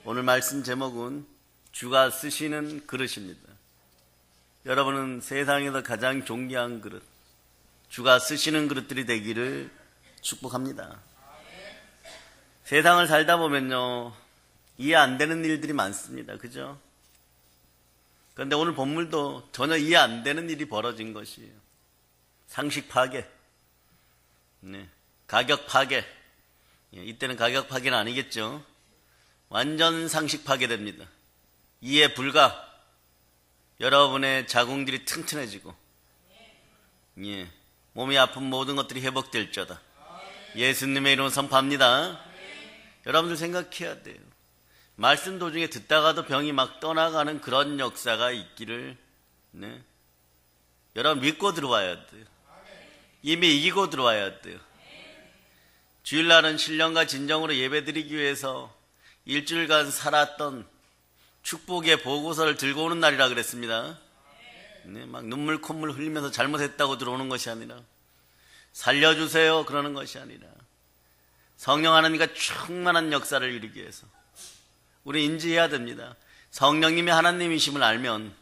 오늘 말씀 제목은 주가 쓰시는 그릇입니다. 여러분은 세상에서 가장 존귀한 그릇, 주가 쓰시는 그릇들이 되기를 축복합니다. 세상을 살다 보면요, 이해 안 되는 일들이 많습니다. 그죠? 그런데 오늘 본문도 전혀 이해 안 되는 일이 벌어진 것이에요. 상식 파괴, 가격 파괴. 이때는 가격 파괴는 아니겠죠. 완전 상식 파괴됩니다. 이해 불가. 여러분의 자궁들이 튼튼해지고, 몸이 아픈 모든 것들이 회복될지어다. 예수님의 이름으로 선포합니다. 여러분들 생각해야 돼요. 말씀 도중에 듣다가도 병이 막 떠나가는 그런 역사가 있기를, 여러분 믿고 들어와야 돼요. 이미 이기고 들어와야 돼요. 주일날은 신령과 진정으로 예배드리기 위해서 일주일간 살았던 축복의 보고서를 들고 오는 날이라 그랬습니다. 막 눈물 콧물 흘리면서 잘못했다고 들어오는 것이 아니라, 살려주세요 그러는 것이 아니라, 성령 하나님과 충만한 역사를 이루기 위해서 우리 인지해야 됩니다. 성령님이 하나님이심을 알면,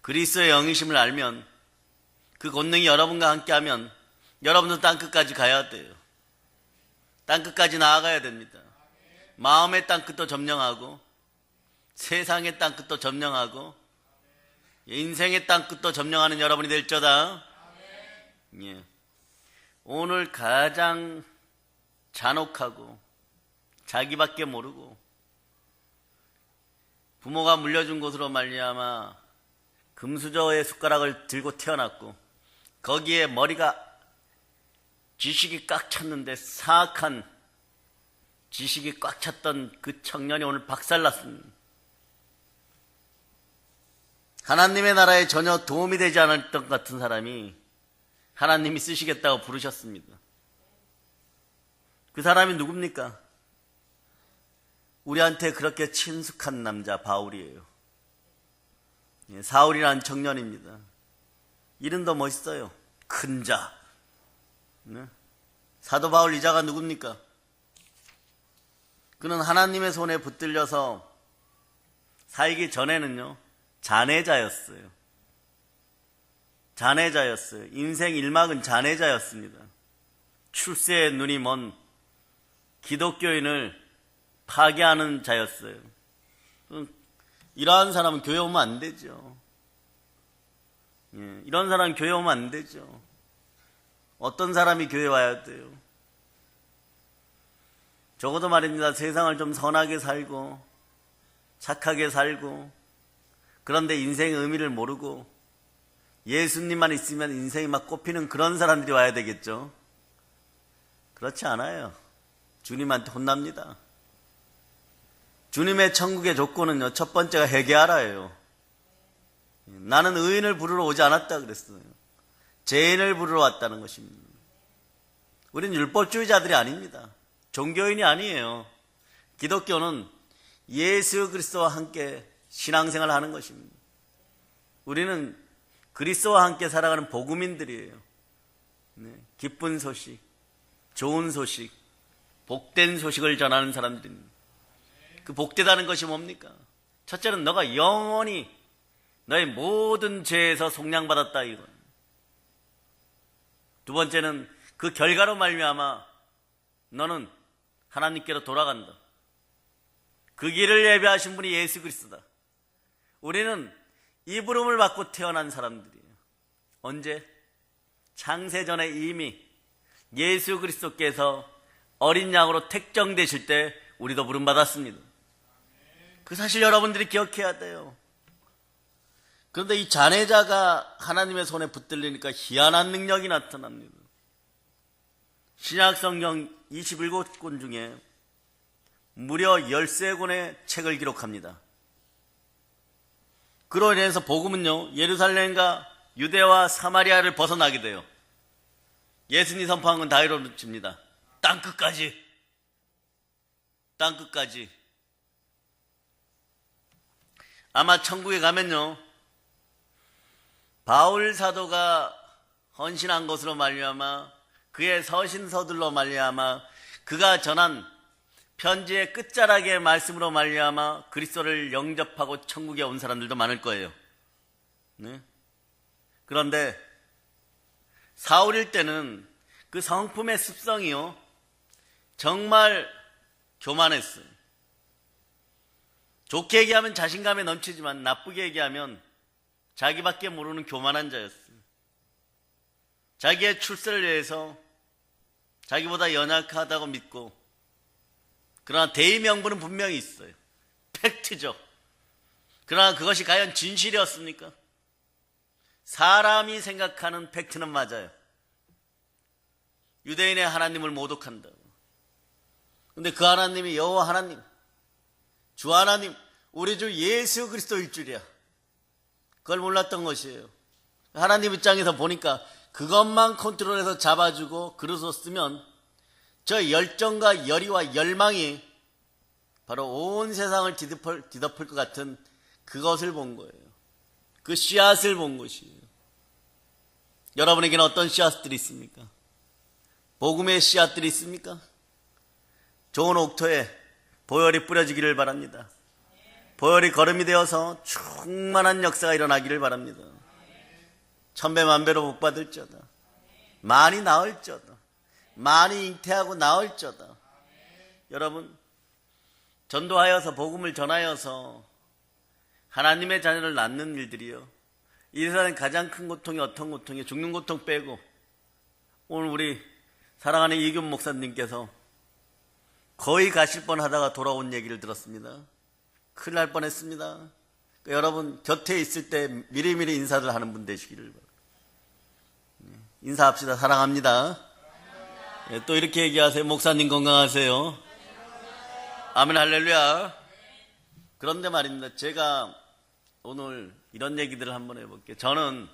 그리스도의 영이심을 알면, 그 권능이 여러분과 함께하면 여러분도 땅끝까지 가야 돼요. 땅끝까지 나아가야 됩니다. 마음의 땅끝도 점령하고, 세상의 땅끝도 점령하고, 인생의 땅끝도 점령하는 여러분이 될지어다. 오늘 가장 잔혹하고 자기밖에 모르고 부모가 물려준 것으로 말미암아 금수저의 숟가락을 들고 태어났고, 거기에 머리가 지식이 꽉 찼는데 사악한 지식이 꽉 찼던 그 청년이 오늘 박살났습니다. 하나님의 나라에 전혀 도움이 되지 않았던 것 같은 사람이 하나님이 쓰시겠다고 부르셨습니다. 그 사람이 누굽니까? 우리한테 그렇게 친숙한 남자 바울이에요. 사울이라는 청년입니다. 이름도 멋있어요. 큰 자. 사도 바울 이자가 누굽니까? 그는 하나님의 손에 붙들려서 살기 전에는요, 잔해자였어요. 잔해자였어요. 인생 일막은 잔해자였습니다. 출세에 눈이 먼 기독교인을 파괴하는 자였어요. 이러한 사람은 교회 오면 안 되죠. 이런 사람은 교회 오면 안 되죠. 어떤 사람이 교회 와야 돼요? 적어도 말입니다. 세상을 좀 선하게 살고 착하게 살고, 그런데 인생의 의미를 모르고 예수님만 있으면 인생이 막 꽃피는 그런 사람들이 와야 되겠죠. 그렇지 않아요. 주님한테 혼납니다. 주님의 천국의 조건은요, 첫 번째가 회개하라예요. 나는 의인을 부르러 오지 않았다 그랬어요. 죄인을 부르러 왔다는 것입니다. 우리는 율법주의자들이 아닙니다. 종교인이 아니에요. 기독교는 예수 그리스도와 함께 신앙생활을 하는 것입니다. 우리는 그리스도와 함께 살아가는 복음인들이에요. 기쁜 소식, 좋은 소식, 복된 소식을 전하는 사람들입니다. 그 복되다는 것이 뭡니까? 첫째는 너가 영원히 너의 모든 죄에서 속량받았다 이거. 두 번째는 그 결과로 말미암아 너는 하나님께로 돌아간다. 그 길을 예배하신 분이 예수 그리스도다. 우리는 이 부름을 받고 태어난 사람들이에요. 언제? 창세전에 이미 예수 그리스도께서 어린 양으로 택정되실 때 우리도 부름받았습니다. 그 사실 여러분들이 기억해야 돼요. 그런데 이 잔해자가 하나님의 손에 붙들리니까 희한한 능력이 나타납니다. 신약성경 27권 중에 무려 13권의 책을 기록합니다. 그로 인해서 복음은요, 예루살렘과 유대와 사마리아를 벗어나게 돼요. 예수님이 선포한 건 다 이루어집니다. 땅끝까지. 땅끝까지. 아마 천국에 가면요, 바울 사도가 헌신한 것으로 말미암아 그의 서신서들로 말미암아 그가 전한 편지의 끝자락의 말씀으로 말미암아 그리스도를 영접하고 천국에 온 사람들도 많을 거예요. 네? 그런데 사울일 때는 그 성품의 습성이요, 정말 교만했어요. 좋게 얘기하면 자신감에 넘치지만 나쁘게 얘기하면 자기밖에 모르는 교만한 자였어요. 자기의 출세를 위해서 자기보다 연약하다고 믿고, 그러나 대의 명분은 분명히 있어요. 팩트죠. 그러나 그것이 과연 진실이었습니까? 사람이 생각하는 팩트는 맞아요. 유대인의 하나님을 모독한다고. 근데 그 하나님이 여호와 하나님, 주 하나님, 우리 주 예수 그리스도일 줄이야. 그걸 몰랐던 것이에요. 하나님 입장에서 보니까 그것만 컨트롤해서 잡아주고 그릇으로 쓰면 저 열정과 열의와 열망이 바로 온 세상을 뒤덮을 것 같은 그것을 본 거예요. 그 씨앗을 본 것이에요. 여러분에게는 어떤 씨앗들이 있습니까? 복음의 씨앗들이 있습니까? 좋은 옥토에 보혈이 뿌려지기를 바랍니다. 보혈이 거름이 되어서 충만한 역사가 일어나기를 바랍니다. 천배만배로 복받을지어다. 많이 나을지어다. 많이 잉태하고 나을지어다. 여러분, 전도하여서 복음을 전하여서 하나님의 자녀를 낳는 일들이요, 이 세상에 가장 큰 고통이 어떤 고통이에요? 죽는 고통 빼고. 오늘 우리 사랑하는 이균 목사님께서 거의 가실 뻔하다가 돌아온 얘기를 들었습니다. 큰일 날 뻔했습니다. 그러니까 여러분 곁에 있을 때 미리미리 인사를 하는 분 되시기를 바랍니다. 인사합시다. 사랑합니다. 예, 또 이렇게 얘기하세요. 목사님 건강하세요. 아멘 할렐루야. 그런데 말입니다. 제가 오늘 이런 얘기들을 한번 해볼게요. 저는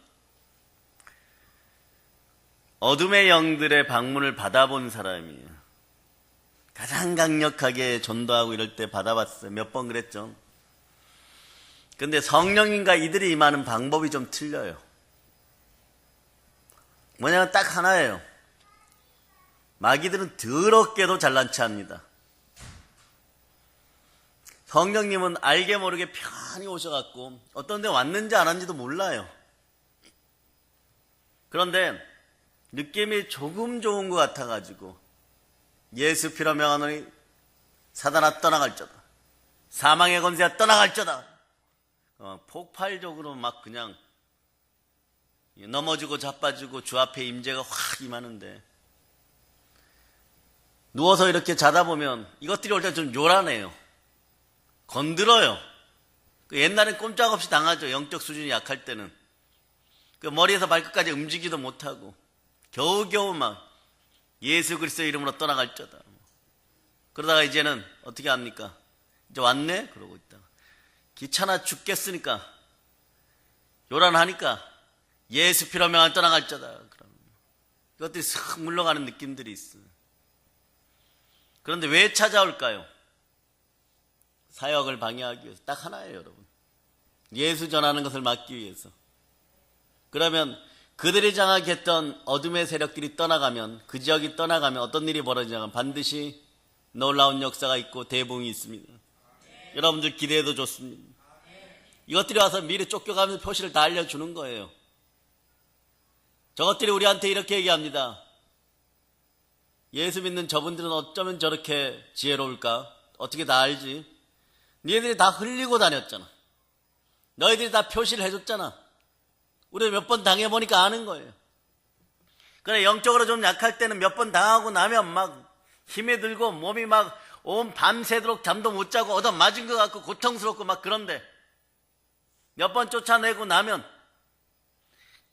어둠의 영들의 방문을 받아본 사람이에요. 가장 강력하게 전도하고 이럴 때 받아봤어요. 몇 번 그랬죠. 근데 성령님과 이들이 임하는 방법이 좀 틀려요. 뭐냐면 딱 하나예요. 마귀들은 더럽게도 잘난 체 합니다. 성령님은 알게 모르게 편히 오셔갖고 어떤 데 왔는지 안 왔는지도 몰라요. 그런데 느낌이 조금 좋은 것 같아가지고 예수 피로 명하노니 사단아 떠나갈쩌다. 사망의 권세가 떠나갈쩌다. 폭발적으로 막 그냥 넘어지고 자빠지고 주 앞에 임재가 확 임하는데, 누워서 이렇게 자다 보면 이것들이 올 때 좀 요란해요. 건드려요. 옛날엔 꼼짝없이 당하죠. 영적 수준이 약할 때는. 머리에서 발끝까지 움직이도 못하고 겨우겨우 막 예수 그리스도의 이름으로 떠나갈쩌다. 그러다가 이제는 어떻게 합니까? 이제 왔네? 그러고 있다가 귀찮아 죽겠으니까, 요란하니까 예수 피로 명하노니 떠나갈쩌다. 그러면 이것들이 싹 물러가는 느낌들이 있어요. 그런데 왜 찾아올까요? 사역을 방해하기 위해서. 딱 하나예요, 여러분. 예수 전하는 것을 막기 위해서. 그러면 그들이 장악했던 어둠의 세력들이 떠나가면, 그 지역이 떠나가면 어떤 일이 벌어지냐면 반드시 놀라운 역사가 있고 대붕이 있습니다. 여러분들 기대해도 좋습니다. 이것들이 와서 미리 쫓겨가면서 표시를 다 알려주는 거예요. 저것들이 우리한테 이렇게 얘기합니다. 예수 믿는 저분들은 어쩌면 저렇게 지혜로울까? 어떻게 다 알지? 너희들이 다 흘리고 다녔잖아. 너희들이 다 표시를 해줬잖아. 우리 몇 번 당해보니까 아는 거예요. 그래, 영적으로 좀 약할 때는 몇 번 당하고 나면 막 힘이 들고 몸이 막 온 밤새도록 잠도 못 자고 얻어 맞은 것 같고 고통스럽고 막, 그런데 몇 번 쫓아내고 나면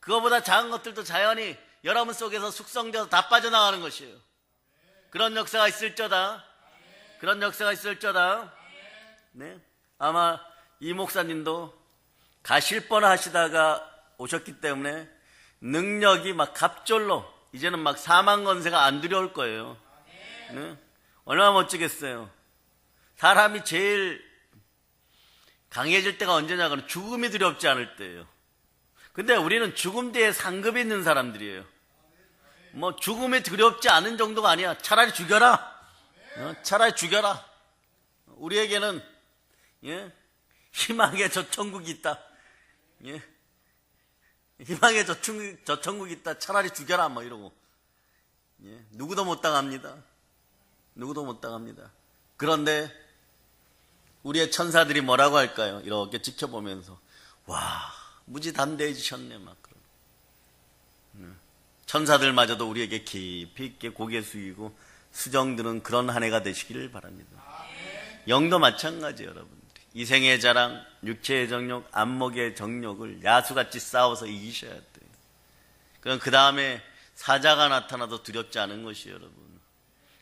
그거보다 작은 것들도 자연히 여러분 속에서 숙성되어서 다 빠져나가는 것이에요. 그런 역사가 있을저다. 그런 역사가 있을저다. 네, 아마 이 목사님도 가실 뻔 하시다가 오셨기 때문에 능력이 막 갑절로 이제는 막 사망 권세가 안 두려울 거예요. 네? 얼마나 멋지겠어요. 사람이 제일 강해질 때가 언제냐고는 죽음이 두렵지 않을 때예요. 근데 우리는 죽음 뒤에 상급이 있는 사람들이에요. 뭐 죽음이 두렵지 않은 정도가 아니야. 차라리 죽여라. 차라리 죽여라. 우리에게는 희망의 저천국이 있다. 희망의 저천국이 있다. 차라리 죽여라 뭐 이러고. 누구도 못 당합니다. 누구도 못 당합니다. 그런데 우리의 천사들이 뭐라고 할까요? 이렇게 지켜보면서 와, 무지 담대해지셨네 막 그러고. 천사들마저도 우리에게 깊이 있게 고개 숙이고 수정드는 그런 한 해가 되시기를 바랍니다. 영도 마찬가지예요, 여러분들이. 이생의 자랑, 육체의 정욕, 안목의 정욕을 야수같이 싸워서 이기셔야 돼요. 그럼 그 다음에 사자가 나타나도 두렵지 않은 것이에요, 여러분.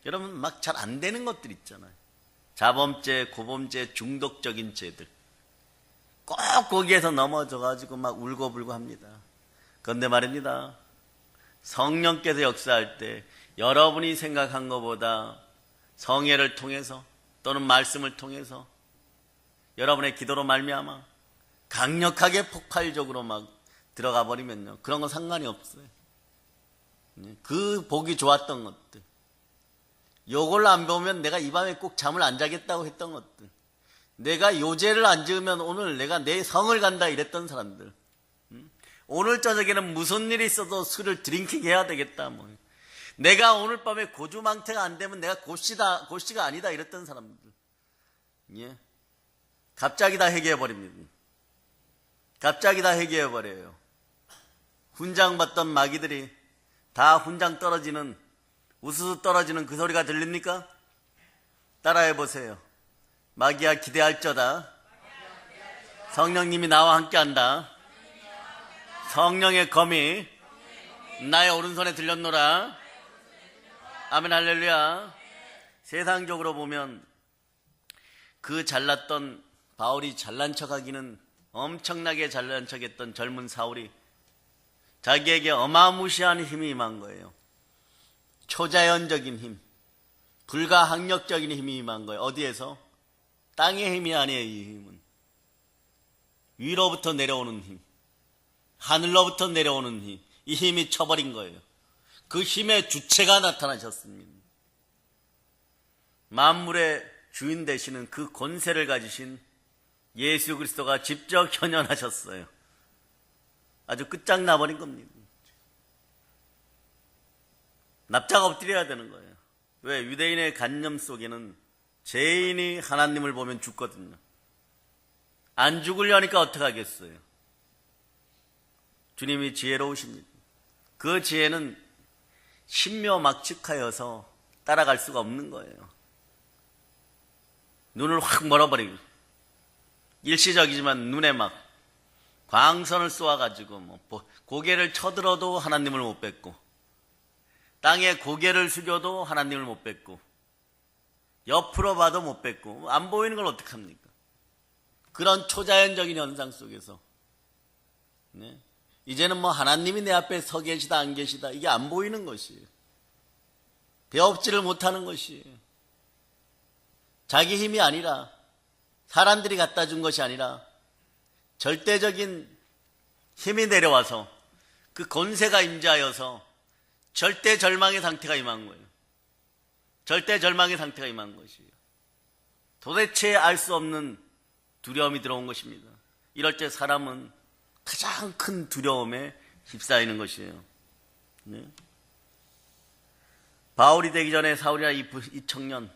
여러분 막 잘 안 되는 것들 있잖아요. 자범죄, 고범죄, 중독적인 죄들. 꼭 거기에서 넘어져가지고 막 울고불고 합니다. 그런데 말입니다. 성령께서 역사할 때 여러분이 생각한 것보다 성회를 통해서 또는 말씀을 통해서 여러분의 기도로 말미암아 강력하게 폭발적으로 막 들어가 버리면요, 그런 건 상관이 없어요. 그 보기 좋았던 것들, 요걸 안 보면 내가 이 밤에 꼭 잠을 안 자겠다고 했던 것들, 내가 요제를 안 지으면 오늘 내가 내 성을 간다 이랬던 사람들, 오늘 저녁에는 무슨 일이 있어도 술을 드링킹 해야 되겠다 뭐, 내가 오늘 밤에 고주망태가 안 되면 내가 고씨가 아니다 이랬던 사람들, 갑자기 다 해결해버립니다. 갑자기 다 해결해버려요. 훈장 받던 마귀들이 다 훈장 떨어지는, 우수수 떨어지는 그 소리가 들립니까? 따라해보세요. 마귀야 기대할저다. 성령님이 나와 함께한다. 성령의 검이 나의 오른손에 들렸노라. 아멘 할렐루야. 세상적으로 보면 그 잘났던 바울이 잘난 척하기는 엄청나게 잘난 척했던 젊은 사울이 자기에게 어마무시한 힘이 임한 거예요. 초자연적인 힘, 불가항력적인 힘이 임한 거예요. 어디에서? 땅의 힘이 아니에요. 이 힘은 위로부터 내려오는 힘, 하늘로부터 내려오는 힘, 이 힘이 쳐버린 거예요. 그 힘의 주체가 나타나셨습니다. 만물의 주인 되시는 그 권세를 가지신 예수 그리스도가 직접 현현하셨어요. 아주 끝장나버린 겁니다. 납작 엎드려야 되는 거예요. 왜? 유대인의 관념 속에는 죄인이 하나님을 보면 죽거든요. 안 죽으려니까 어떡하겠어요? 주님이 지혜로우십니다. 그 지혜는 신묘막측하여서 따라갈 수가 없는 거예요. 눈을 확 멀어버리고, 일시적이지만 눈에 막 광선을 쏘아가지고 고개를 쳐들어도 하나님을 못 뵙고, 땅에 고개를 숙여도 하나님을 못 뵙고, 옆으로 봐도 못 뵙고, 안 보이는 걸 어떡합니까? 그런 초자연적인 현상 속에서 이제는 하나님이 내 앞에 서 계시다 안 계시다 이게 안 보이는 것이에요. 배웁지를 못하는 것이에요. 자기 힘이 아니라, 사람들이 갖다 준 것이 아니라 절대적인 힘이 내려와서 그 권세가 임재하여서 절대 절망의 상태가 임한 거예요. 절대 절망의 상태가 임한 것이에요. 도대체 알 수 없는 두려움이 들어온 것입니다. 이럴 때 사람은 가장 큰 두려움에 휩싸이는 것이에요. 네. 바울이 되기 전에 사울이라 이 청년,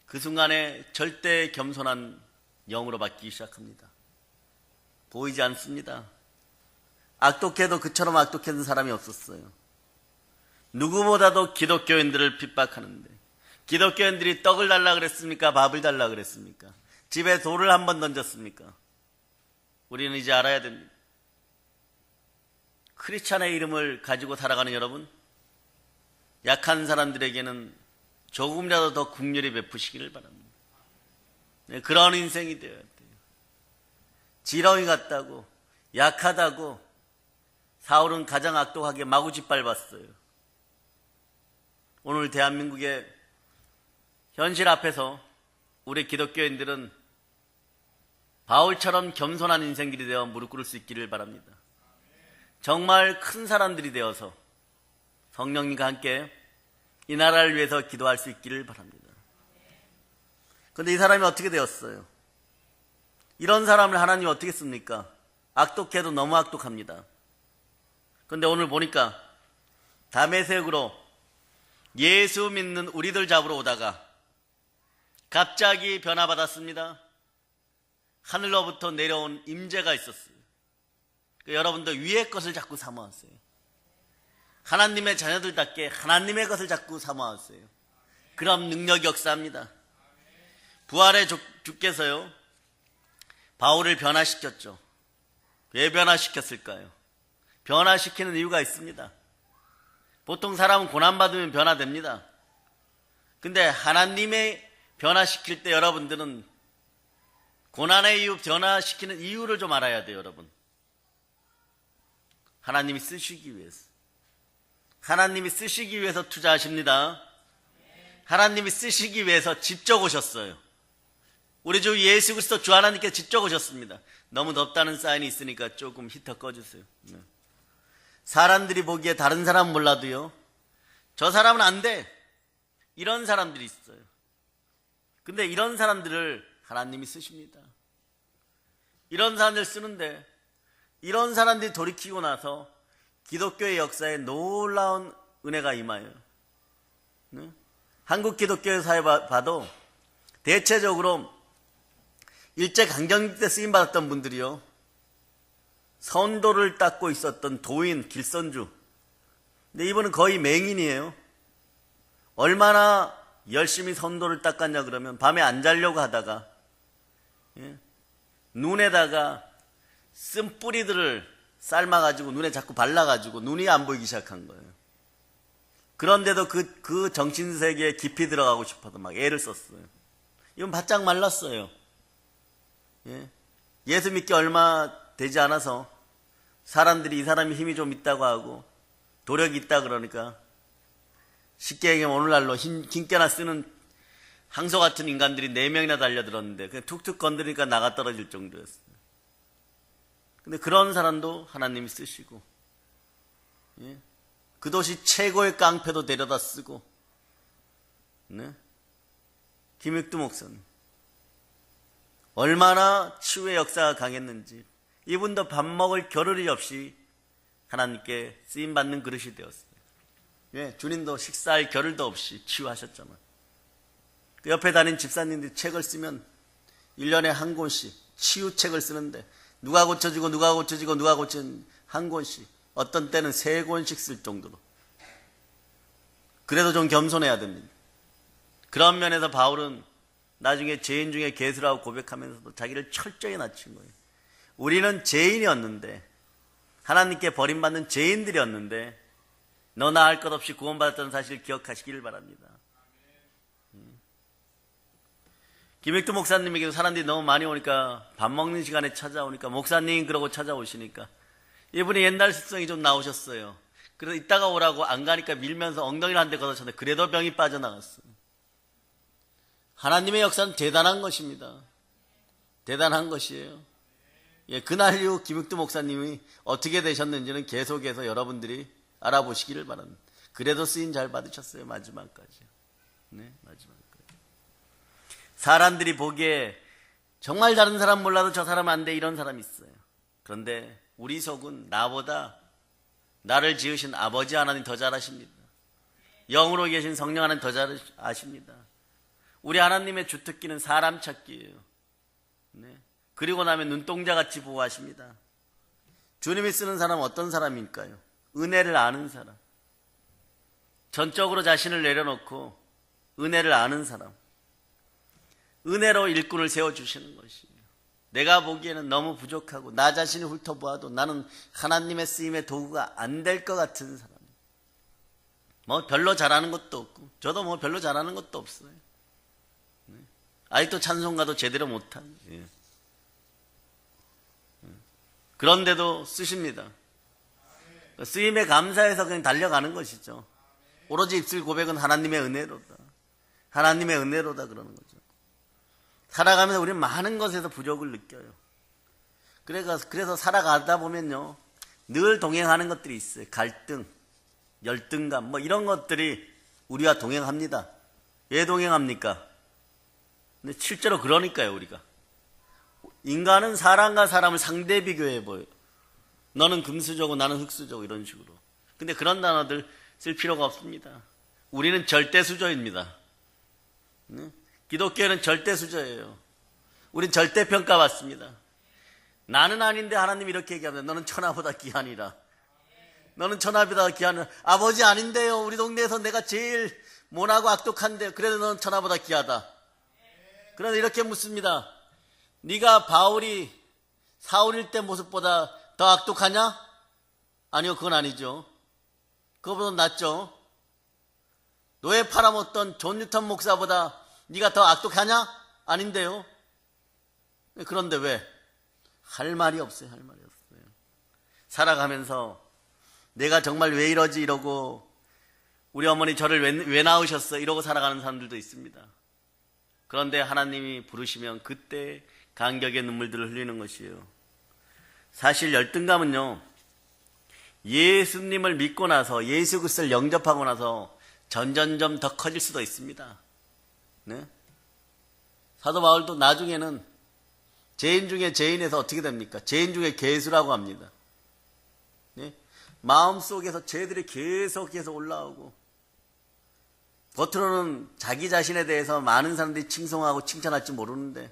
그 순간에 절대 겸손한 영으로 바뀌기 시작합니다. 보이지 않습니다. 악독해도 그처럼 악독했던 사람이 없었어요. 누구보다도 기독교인들을 핍박하는데, 기독교인들이 떡을 달라 그랬습니까? 밥을 달라 그랬습니까? 집에 돌을 한 번 던졌습니까? 우리는 이제 알아야 됩니다. 크리스찬의 이름을 가지고 살아가는 여러분, 약한 사람들에게는 조금이라도 더 긍휼히 베푸시기를 바랍니다. 네, 그런 인생이 되어야 돼요. 지렁이 같다고, 약하다고 사울은 가장 악독하게 마구 짓밟았어요. 오늘 대한민국의 현실 앞에서 우리 기독교인들은 바울처럼 겸손한 인생들이 되어 무릎 꿇을 수 있기를 바랍니다. 정말 큰 사람들이 되어서 성령님과 함께 이 나라를 위해서 기도할 수 있기를 바랍니다. 근데 이 사람이 어떻게 되었어요? 이런 사람을 하나님이 어떻게 씁니까? 악독해도 너무 악독합니다. 근데 오늘 보니까 다메섹으로 예수 믿는 우리들 잡으러 오다가 갑자기 변화받았습니다. 하늘로부터 내려온 임재가 있었어요. 여러분들 위의 것을 자꾸 사모하세요. 하나님의 자녀들답게 하나님의 것을 자꾸 사모하세요. 그럼 능력이 역사합니다. 부활의 주께서요, 바울을 변화시켰죠. 왜 변화시켰을까요? 변화시키는 이유가 있습니다. 보통 사람은 고난받으면 변화됩니다. 근데 하나님의 변화시킬 때 여러분들은 고난의 이유, 변화시키는 이유를 좀 알아야 돼요, 여러분. 하나님이 쓰시기 위해서. 하나님이 쓰시기 위해서 투자하십니다. 하나님이 쓰시기 위해서 직접 오셨어요. 우리 주 예수 그리스도 주 하나님께 직접 오셨습니다. 너무 덥다는 사인이 있으니까 조금 히터 꺼주세요. 사람들이 보기에 다른 사람은 몰라도요, 저 사람은 안 돼, 이런 사람들이 있어요. 근데 이런 사람들을 하나님이 쓰십니다. 이런 사람들 쓰는데 이런 사람들이 돌이키고 나서 기독교의 역사에 놀라운 은혜가 임하여요. 한국 기독교의 사회 봐도 대체적으로 일제강점기 때 쓰임받았던 분들이요, 선도를 닦고 있었던 도인, 길선주. 근데 이분은 거의 맹인이에요. 얼마나 열심히 선도를 닦았냐 그러면 밤에 안 자려고 하다가 눈에다가 쓴 뿌리들을 삶아가지고 눈에 자꾸 발라가지고 눈이 안 보이기 시작한 거예요. 그런데도 그 정신세계에 깊이 들어가고 싶어서 막 애를 썼어요. 이건 바짝 말랐어요. 예수 믿기 얼마 되지 않아서 사람들이 이 사람이 힘이 좀 있다고 하고 도력이 있다 그러니까 쉽게 얘기하면 오늘날로 힘께나 쓰는 항소 같은 인간들이 4명이나 달려들었는데 그냥 툭툭 건드리니까 나가 떨어질 정도였어요. 근데 그런 사람도 하나님이 쓰시고, 그 도시 최고의 깡패도 데려다 쓰고, 김익두 목사님 얼마나 치유의 역사가 강했는지, 이분도 밥 먹을 겨를이 없이 하나님께 쓰임받는 그릇이 되었어요. 주님도 식사할 겨를도 없이 치유하셨잖아요. 그 옆에 다닌 집사님들이 책을 쓰면 1년에 한 권씩 치유책을 쓰는데 누가 고쳐지고 누가 고쳐지고 누가 고쳐진 한 권씩, 어떤 때는 3권씩 쓸 정도로. 그래도 좀 겸손해야 됩니다. 그런 면에서 바울은 나중에 죄인 중에 괴수라고 고백하면서도 자기를 철저히 낮춘 거예요. 우리는 죄인이었는데, 하나님께 버림받는 죄인들이었는데 너나 할 것 없이 구원받았다는 사실을 기억하시기를 바랍니다. 김익두 목사님에게도 사람들이 너무 많이 오니까 밥 먹는 시간에 찾아오니까 목사님 그러고 찾아오시니까 이분이 옛날 습성이 좀 나오셨어요. 그래서 이따가 오라고 안 가니까 밀면서 엉덩이를 한 대 걷어쳤는데 그래도 병이 빠져나갔어요. 하나님의 역사는 대단한 것입니다. 대단한 것이에요. 그날 이후 김익두 목사님이 어떻게 되셨는지는 계속해서 여러분들이 알아보시기를 바랍니다. 그래도 쓰임 잘 받으셨어요. 마지막까지요. 마지막까지. 사람들이 보기에 정말 다른 사람 몰라도 저 사람 안 돼, 이런 사람이 있어요. 그런데 우리 속은 나보다 나를 지으신 아버지 하나님 더 잘 아십니다. 영으로 계신 성령 하나님 더 잘 아십니다. 우리 하나님의 주특기는 사람 찾기예요. 그리고 나면 눈동자같이 보호하십니다. 주님이 쓰는 사람은 어떤 사람일까요? 은혜를 아는 사람. 전적으로 자신을 내려놓고 은혜를 아는 사람. 은혜로 일꾼을 세워주시는 것이에요. 내가 보기에는 너무 부족하고 나 자신을 훑어보아도 나는 하나님의 쓰임의 도구가 안 될 것 같은 사람. 뭐 별로 잘하는 것도 없고 저도 뭐 별로 잘하는 것도 없어요. 아직도 찬송가도 제대로 못한. 그런데도 쓰십니다. 쓰임에 감사해서 그냥 달려가는 것이죠. 오로지 입술 고백은 하나님의 은혜로다. 하나님의 은혜로다 그러는 거죠. 살아가면서 우리는 많은 것에서 부족을 느껴요. 그래서 살아가다 보면요, 늘 동행하는 것들이 있어요. 갈등, 열등감, 뭐 이런 것들이 우리와 동행합니다. 왜 동행합니까? 근데 실제로 그러니까요, 우리가. 인간은 사람과 사람을 상대 비교해 보여요. 너는 금수저고 나는 흙수저고 이런 식으로. 근데 그런 단어들 쓸 필요가 없습니다. 우리는 절대수저입니다. 네? 기독교는 절대수저예요. 우린 절대평가 받습니다. 나는 아닌데 하나님이 이렇게 얘기합니다. 너는 천하보다 귀하니라. 너는 천하보다 귀하니라. 아버지 아닌데요. 우리 동네에서 내가 제일 모나고 악독한데 그래도 너는 천하보다 귀하다. 그런데 이렇게 묻습니다. 네가 바울이 사울일 때 모습보다 더 악독하냐? 아니요, 그건 아니죠. 그거보다 낫죠. 노예 팔아먹던 존 뉴턴 목사보다 네가 더 악독하냐? 아닌데요. 그런데 왜? 할 말이 없어요. 할 말이 없어요. 살아가면서 내가 정말 왜 이러지 이러고 우리 어머니 저를 왜 낳으셨어 이러고 살아가는 사람들도 있습니다. 그런데 하나님이 부르시면 그때 감격의 눈물들을 흘리는 것이에요. 사실 열등감은요, 예수님을 믿고 나서 예수 그리스도를 영접하고 나서 점점점 더 커질 수도 있습니다. 네? 사도 바울도 나중에는 죄인 중에 죄인에서 어떻게 됩니까? 죄인 중에 괴수라고 합니다. 네? 마음속에서 죄들이 계속해서 올라오고 겉으로는 자기 자신에 대해서 많은 사람들이 칭송하고 칭찬할지 모르는데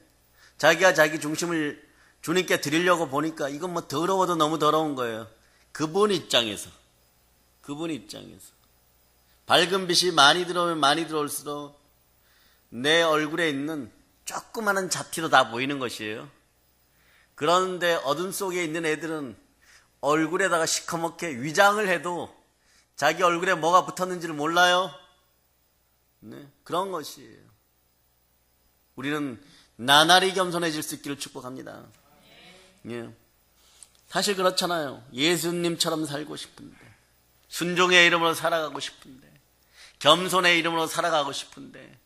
자기가 자기 중심을 주님께 드리려고 보니까 이건 뭐 더러워도 너무 더러운 거예요. 그분 입장에서 밝은 빛이 많이 들어오면 많이 들어올수록 내 얼굴에 있는 조그마한 잡티도 다 보이는 것이에요. 그런데 어둠 속에 있는 애들은 얼굴에다가 시커멓게 위장을 해도 자기 얼굴에 뭐가 붙었는지를 몰라요. 네, 그런 것이에요. 우리는 나날이 겸손해질 수 있기를 축복합니다. 예. 사실 그렇잖아요. 예수님처럼 살고 싶은데, 순종의 이름으로 살아가고 싶은데, 겸손의 이름으로 살아가고 싶은데,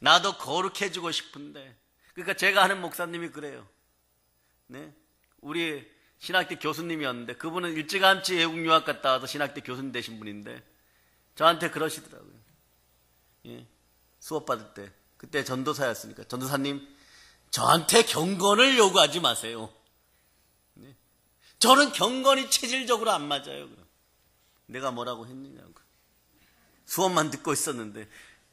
나도 거룩해지고 싶은데. 그러니까 제가 아는 목사님이 그래요. 네, 우리 신학대 교수님이었는데 그분은 일찌감치 외국 유학 갔다 와서 신학대 교수님 되신 분인데 저한테 그러시더라고요. 예, 수업 받을 때 그때 전도사였으니까 전도사님 저한테 경건을 요구하지 마세요. 네, 저는 경건이 체질적으로 안 맞아요. 내가 뭐라고 했느냐고. 수업만 듣고 있었는데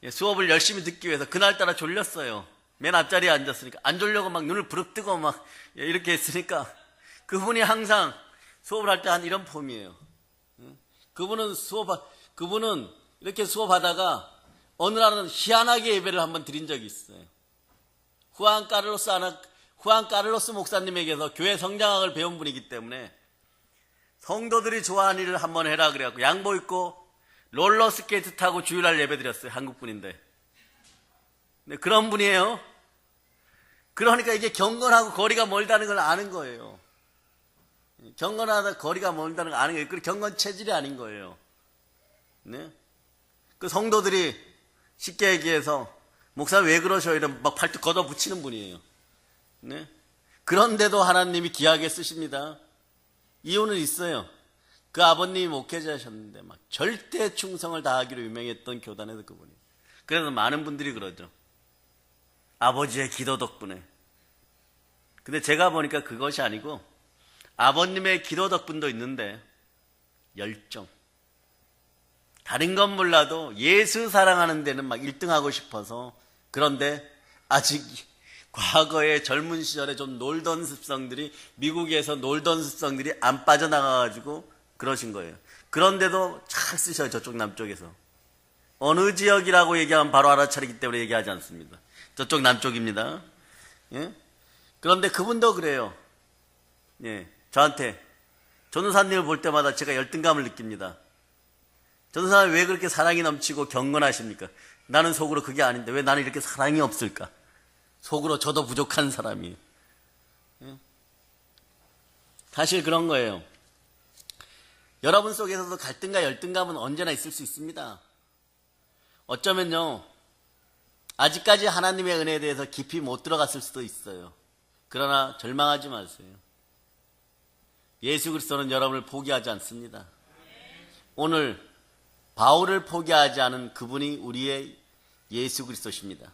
수업을 열심히 듣기 위해서 그날따라 졸렸어요. 맨 앞자리에 앉았으니까 안 졸려고 막 눈을 부릅뜨고 막 이렇게 했으니까 그분이 항상 수업을 할 때 한 이런 폼이에요. 그분은 이렇게 수업하다가 어느 날은 희한하게 예배를 한번 드린 적이 있어요. 후안 까를로스 목사님에게서 교회 성장학을 배운 분이기 때문에 성도들이 좋아하는 일을 한번 해라 그래갖고 양복 입고 롤러스케이트 타고 주일날 예배 드렸어요. 한국 분인데. 네, 그런 분이에요. 그러니까 이게 경건하고 거리가 멀다는 걸 아는 거예요. 경건하다 거리가 멀다는 걸 아는 거예요. 그 경건 체질이 아닌 거예요. 네? 그 성도들이 쉽게 얘기해서 목사 왜 그러셔 이러면 막 팔뚝 걷어 붙이는 분이에요. 네? 그런데도 하나님이 귀하게 쓰십니다. 이유는 있어요. 그 아버님이 목회자셨는데 막 절대 충성을 다하기로 유명했던 교단에서 그분이. 그래서 많은 분들이 그러죠. 아버지의 기도 덕분에. 근데 제가 보니까 그것이 아니고 아버님의 기도 덕분도 있는데 열정. 다른 건 몰라도 예수 사랑하는 데는 막 1등하고 싶어서 그런데 아직 과거에 젊은 시절에 좀 놀던 습성들이 미국에서 놀던 습성들이 안 빠져나가가지고 그러신 거예요. 그런데도 잘 쓰셔요. 저쪽 남쪽에서. 어느 지역이라고 얘기하면 바로 알아차리기 때문에 얘기하지 않습니다. 저쪽 남쪽입니다. 예? 그런데 그분도 그래요. 예, 저한테 전도사님을 볼 때마다 제가 열등감을 느낍니다. 전도사님 왜 그렇게 사랑이 넘치고 경건하십니까? 나는 속으로 그게 아닌데 왜 나는 이렇게 사랑이 없을까? 속으로 저도 부족한 사람이에요. 예? 사실 그런 거예요. 여러분 속에서도 갈등과 열등감은 언제나 있을 수 있습니다. 어쩌면요, 아직까지 하나님의 은혜에 대해서 깊이 못 들어갔을 수도 있어요. 그러나 절망하지 마세요. 예수 그리스도는 여러분을 포기하지 않습니다. 오늘 바울을 포기하지 않은 그분이 우리의 예수 그리스도십니다.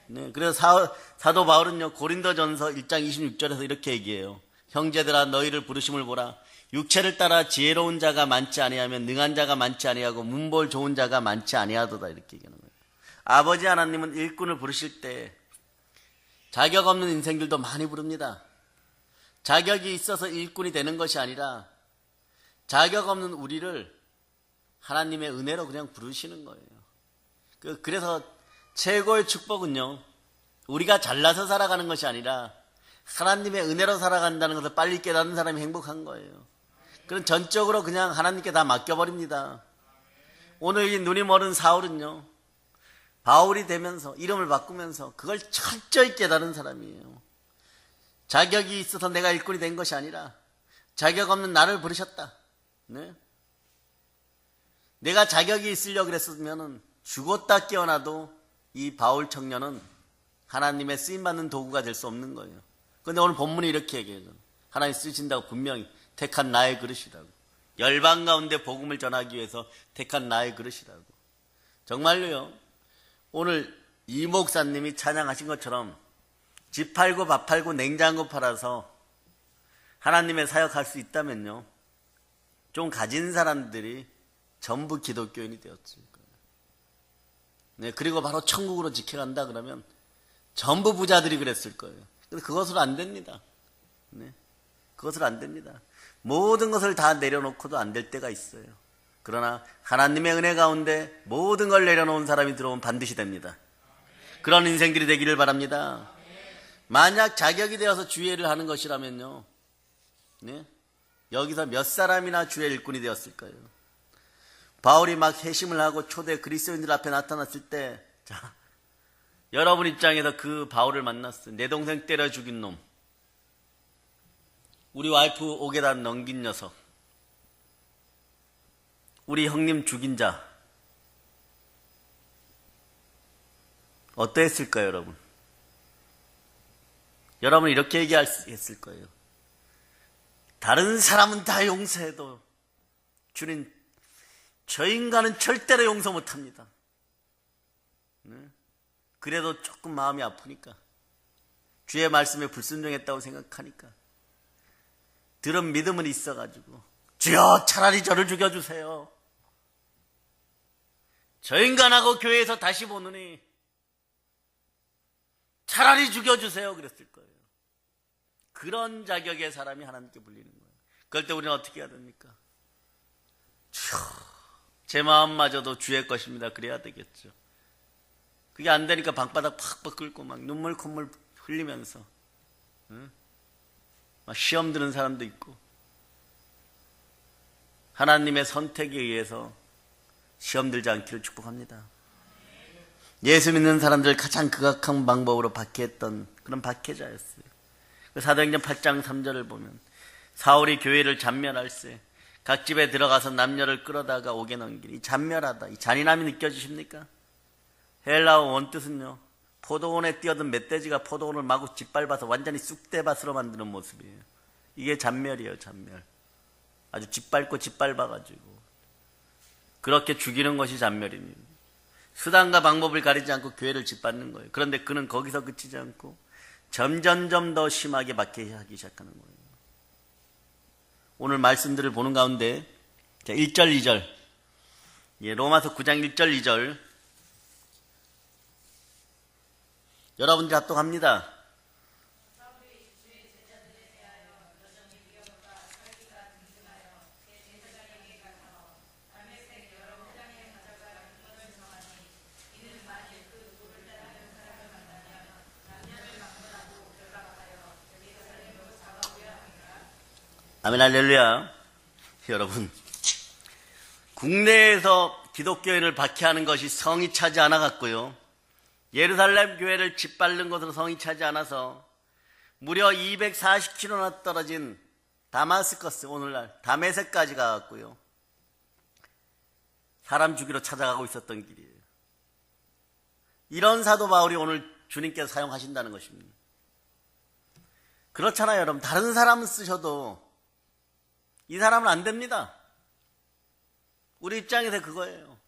네, 그래서 사도 바울은요, 고린도전서 1장 26절에서 이렇게 얘기해요. 형제들아, 너희를 부르심을 보라. 육체를 따라 지혜로운 자가 많지 아니하면 능한 자가 많지 아니하고 문볼 좋은 자가 많지 아니하도다, 이렇게 얘기하는 거예요. 아버지 하나님은 일꾼을 부르실 때 자격 없는 인생들도 많이 부릅니다. 자격이 있어서 일꾼이 되는 것이 아니라 자격 없는 우리를 하나님의 은혜로 그냥 부르시는 거예요. 그래서 최고의 축복은요, 우리가 잘나서 살아가는 것이 아니라 하나님의 은혜로 살아간다는 것을 빨리 깨닫는 사람이 행복한 거예요. 그럼 전적으로 그냥 하나님께 다 맡겨버립니다. 오늘 이 눈이 멀은 사울은요, 바울이 되면서 이름을 바꾸면서 그걸 철저히 깨달은 사람이에요. 자격이 있어서 내가 일꾼이 된 것이 아니라 자격 없는 나를 부르셨다. 네? 내가 자격이 있으려고 그랬으면 죽었다 깨어나도 이 바울 청년은 하나님의 쓰임받는 도구가 될 수 없는 거예요. 그런데 오늘 본문이 이렇게 얘기해요. 하나님 쓰신다고 분명히 택한 나의 그릇이라고. 열방 가운데 복음을 전하기 위해서 택한 나의 그릇이라고. 정말로요. 오늘 이 목사님이 찬양하신 것처럼 집 팔고 밥 팔고 냉장고 팔아서 하나님의 사역할 수 있다면요, 좀 가진 사람들이 전부 기독교인이 되었을 거예요. 네, 그리고 바로 천국으로 지켜간다 그러면 전부 부자들이 그랬을 거예요. 근데 그것으로 안 됩니다. 네, 그것으로 안 됩니다. 모든 것을 다 내려놓고도 안 될 때가 있어요. 그러나 하나님의 은혜 가운데 모든 걸 내려놓은 사람이 들어오면 반드시 됩니다. 그런 인생들이 되기를 바랍니다. 만약 자격이 되어서 주의를 하는 것이라면요, 네? 여기서 몇 사람이나 주의 일꾼이 되었을까요? 바울이 막 회심을 하고 초대 그리스도인들 앞에 나타났을 때, 자, 여러분 입장에서 그 바울을 만났어요. 내 동생 때려 죽인 놈, 우리 와이프 옥에다 넘긴 녀석, 우리 형님 죽인 자, 어떠했을까요, 여러분? 여러분 이렇게 얘기했을 거예요. 다른 사람은 다 용서해도 주님, 저 인간은 절대로 용서 못합니다. 네? 그래도 조금 마음이 아프니까, 주의 말씀에 불순종했다고 생각하니까, 들은 믿음은 있어가지고 주여 차라리 저를 죽여주세요. 저 인간하고 교회에서 다시 보느니 차라리 죽여주세요 그랬을 거예요. 그런 자격의 사람이 하나님께 불리는 거예요. 그럴 때 우리는 어떻게 해야 됩니까? 주여, 제 마음마저도 주의 것입니다. 그래야 되겠죠. 그게 안 되니까 방바닥 팍팍 긁고 막 눈물 콧물 흘리면서, 응? 막 시험 드는 사람도 있고, 하나님의 선택에 의해서 시험 들지 않기를 축복합니다. 예수 믿는 사람들을 가장 극악한 방법으로 박해했던 그런 박해자였어요. 사도행전 8장 3절을 보면 사울이 교회를 잔멸할세 각 집에 들어가서 남녀를 끌어다가 옥에 넘기니, 이 잔멸하다, 이 잔인함이 느껴지십니까? 헬라어 원뜻은요, 포도원에 뛰어든 멧돼지가 포도원을 마구 짓밟아서 완전히 쑥대밭으로 만드는 모습이에요. 이게 잔멸이에요, 잔멸. 아주 짓밟아가지고 그렇게 죽이는 것이 잔멸입니다. 수단과 방법을 가리지 않고 교회를 짓밟는 거예요. 그런데 그는 거기서 그치지 않고 점점점 더 심하게 박해하기 시작하는 거예요. 오늘 말씀들을 보는 가운데 1절 2절, 로마서 9장 1절 2절 여러분들 합독합니다. 아멘, 할렐루야. 여러분, 국내에서 기독교인을 박해하는 것이 성이 차지 않아 갔고요, 예루살렘 교회를 짓밟는 것으로 성이 차지 않아서 무려 240km나 떨어진 다마스커스, 오늘날 다메섹까지 가갔고요, 사람 죽이러 찾아가고 있었던 길이에요. 이런 사도 바울이 오늘 주님께서 사용하신다는 것입니다. 그렇잖아요, 여러분. 다른 사람은 쓰셔도 이 사람은 안 됩니다. 우리 입장에서 그거예요.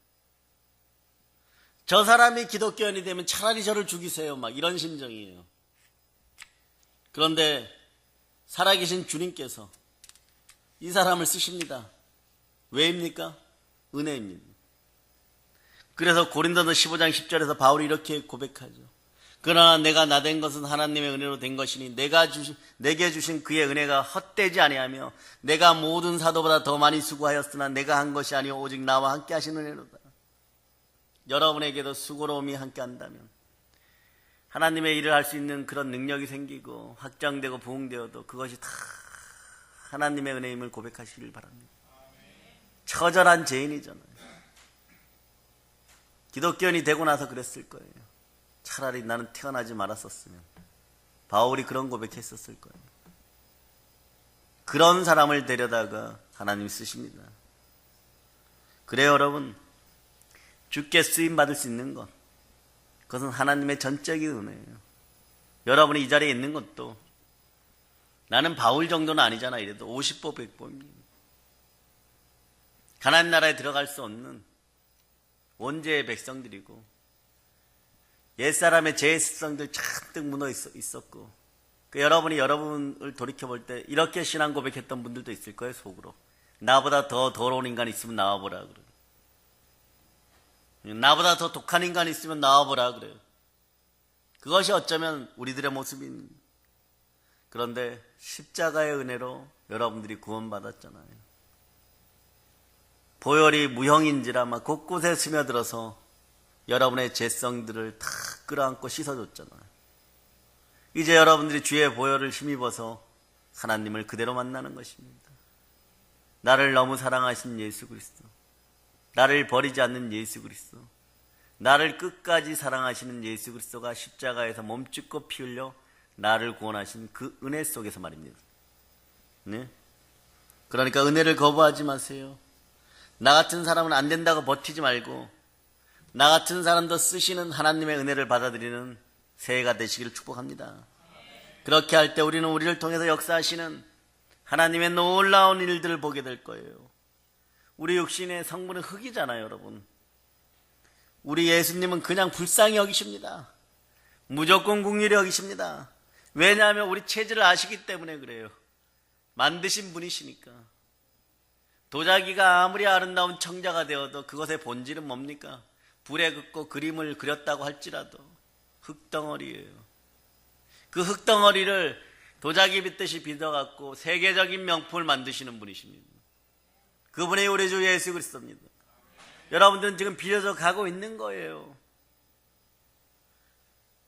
저 사람이 기독교인이 되면 차라리 저를 죽이세요. 막 이런 심정이에요. 그런데 살아계신 주님께서 이 사람을 쓰십니다. 왜입니까? 은혜입니다. 그래서 고린도서 15장 10절에서 바울이 이렇게 고백하죠. 그러나 내가 나된 것은 하나님의 은혜로 된 것이니 내게 주신 그의 은혜가 헛되지 아니하며 내가 모든 사도보다 더 많이 수고하였으나 내가 한 것이 아니오 오직 나와 함께 하신 은혜로다. 여러분에게도 수고로움이 함께 한다면 하나님의 일을 할 수 있는 그런 능력이 생기고 확장되고 부흥되어도 그것이 다 하나님의 은혜임을 고백하시길 바랍니다. 처절한 죄인이잖아요. 기독교인이 되고 나서 그랬을 거예요. 차라리 나는 태어나지 말았었으면. 바울이 그런 고백했었을 거예요. 그런 사람을 데려다가 하나님이 쓰십니다. 그래요, 여러분. 주께 쓰임받을 수 있는 것, 그것은 하나님의 전적인 은혜예요. 여러분이 이 자리에 있는 것도 나는 바울 정도는 아니잖아 이래도 50보 100보입니다. 가나안 나라에 들어갈 수 없는 원죄의 백성들이고 옛사람의 죄의 습성들 잔뜩 묻어 있었고 여러분이 여러분을 돌이켜볼 때 이렇게 신앙 고백했던 분들도 있을 거예요. 속으로 나보다 더 더러운 인간이 있으면 나와보라 그래요. 나보다 더 독한 인간이 있으면 나와보라 그래요. 그것이 어쩌면 우리들의 모습입니다. 그런데 십자가의 은혜로 여러분들이 구원받았잖아요. 보혈이 무형인지라 막 곳곳에 스며들어서 여러분의 죄성들을 다 끌어안고 씻어줬잖아요. 이제 여러분들이 주의 보혈을 힘입어서 하나님을 그대로 만나는 것입니다. 나를 너무 사랑하신 예수 그리스도, 나를 버리지 않는 예수 그리스도, 나를 끝까지 사랑하시는 예수 그리스도가 십자가에서 몸짓고 피 흘려 나를 구원하신 그 은혜 속에서 말입니다. 네? 그러니까 은혜를 거부하지 마세요. 나 같은 사람은 안 된다고 버티지 말고 나 같은 사람도 쓰시는 하나님의 은혜를 받아들이는 새해가 되시기를 축복합니다. 그렇게 할 때 우리는 우리를 통해서 역사하시는 하나님의 놀라운 일들을 보게 될 거예요. 우리 육신의 성분은 흙이잖아요, 여러분. 우리 예수님은 그냥 불쌍히 여기십니다. 무조건 긍휼히 여기십니다. 왜냐하면 우리 체질을 아시기 때문에 그래요. 만드신 분이시니까. 도자기가 아무리 아름다운 청자가 되어도 그것의 본질은 뭡니까? 불에 긋고 그림을 그렸다고 할지라도 흙덩어리예요. 그 흙덩어리를 도자기 빗듯이 빚어갖고 세계적인 명품을 만드시는 분이십니다. 그분이 우리 주 예수 그리스도입니다. 여러분들은 지금 빌려져 가고 있는 거예요.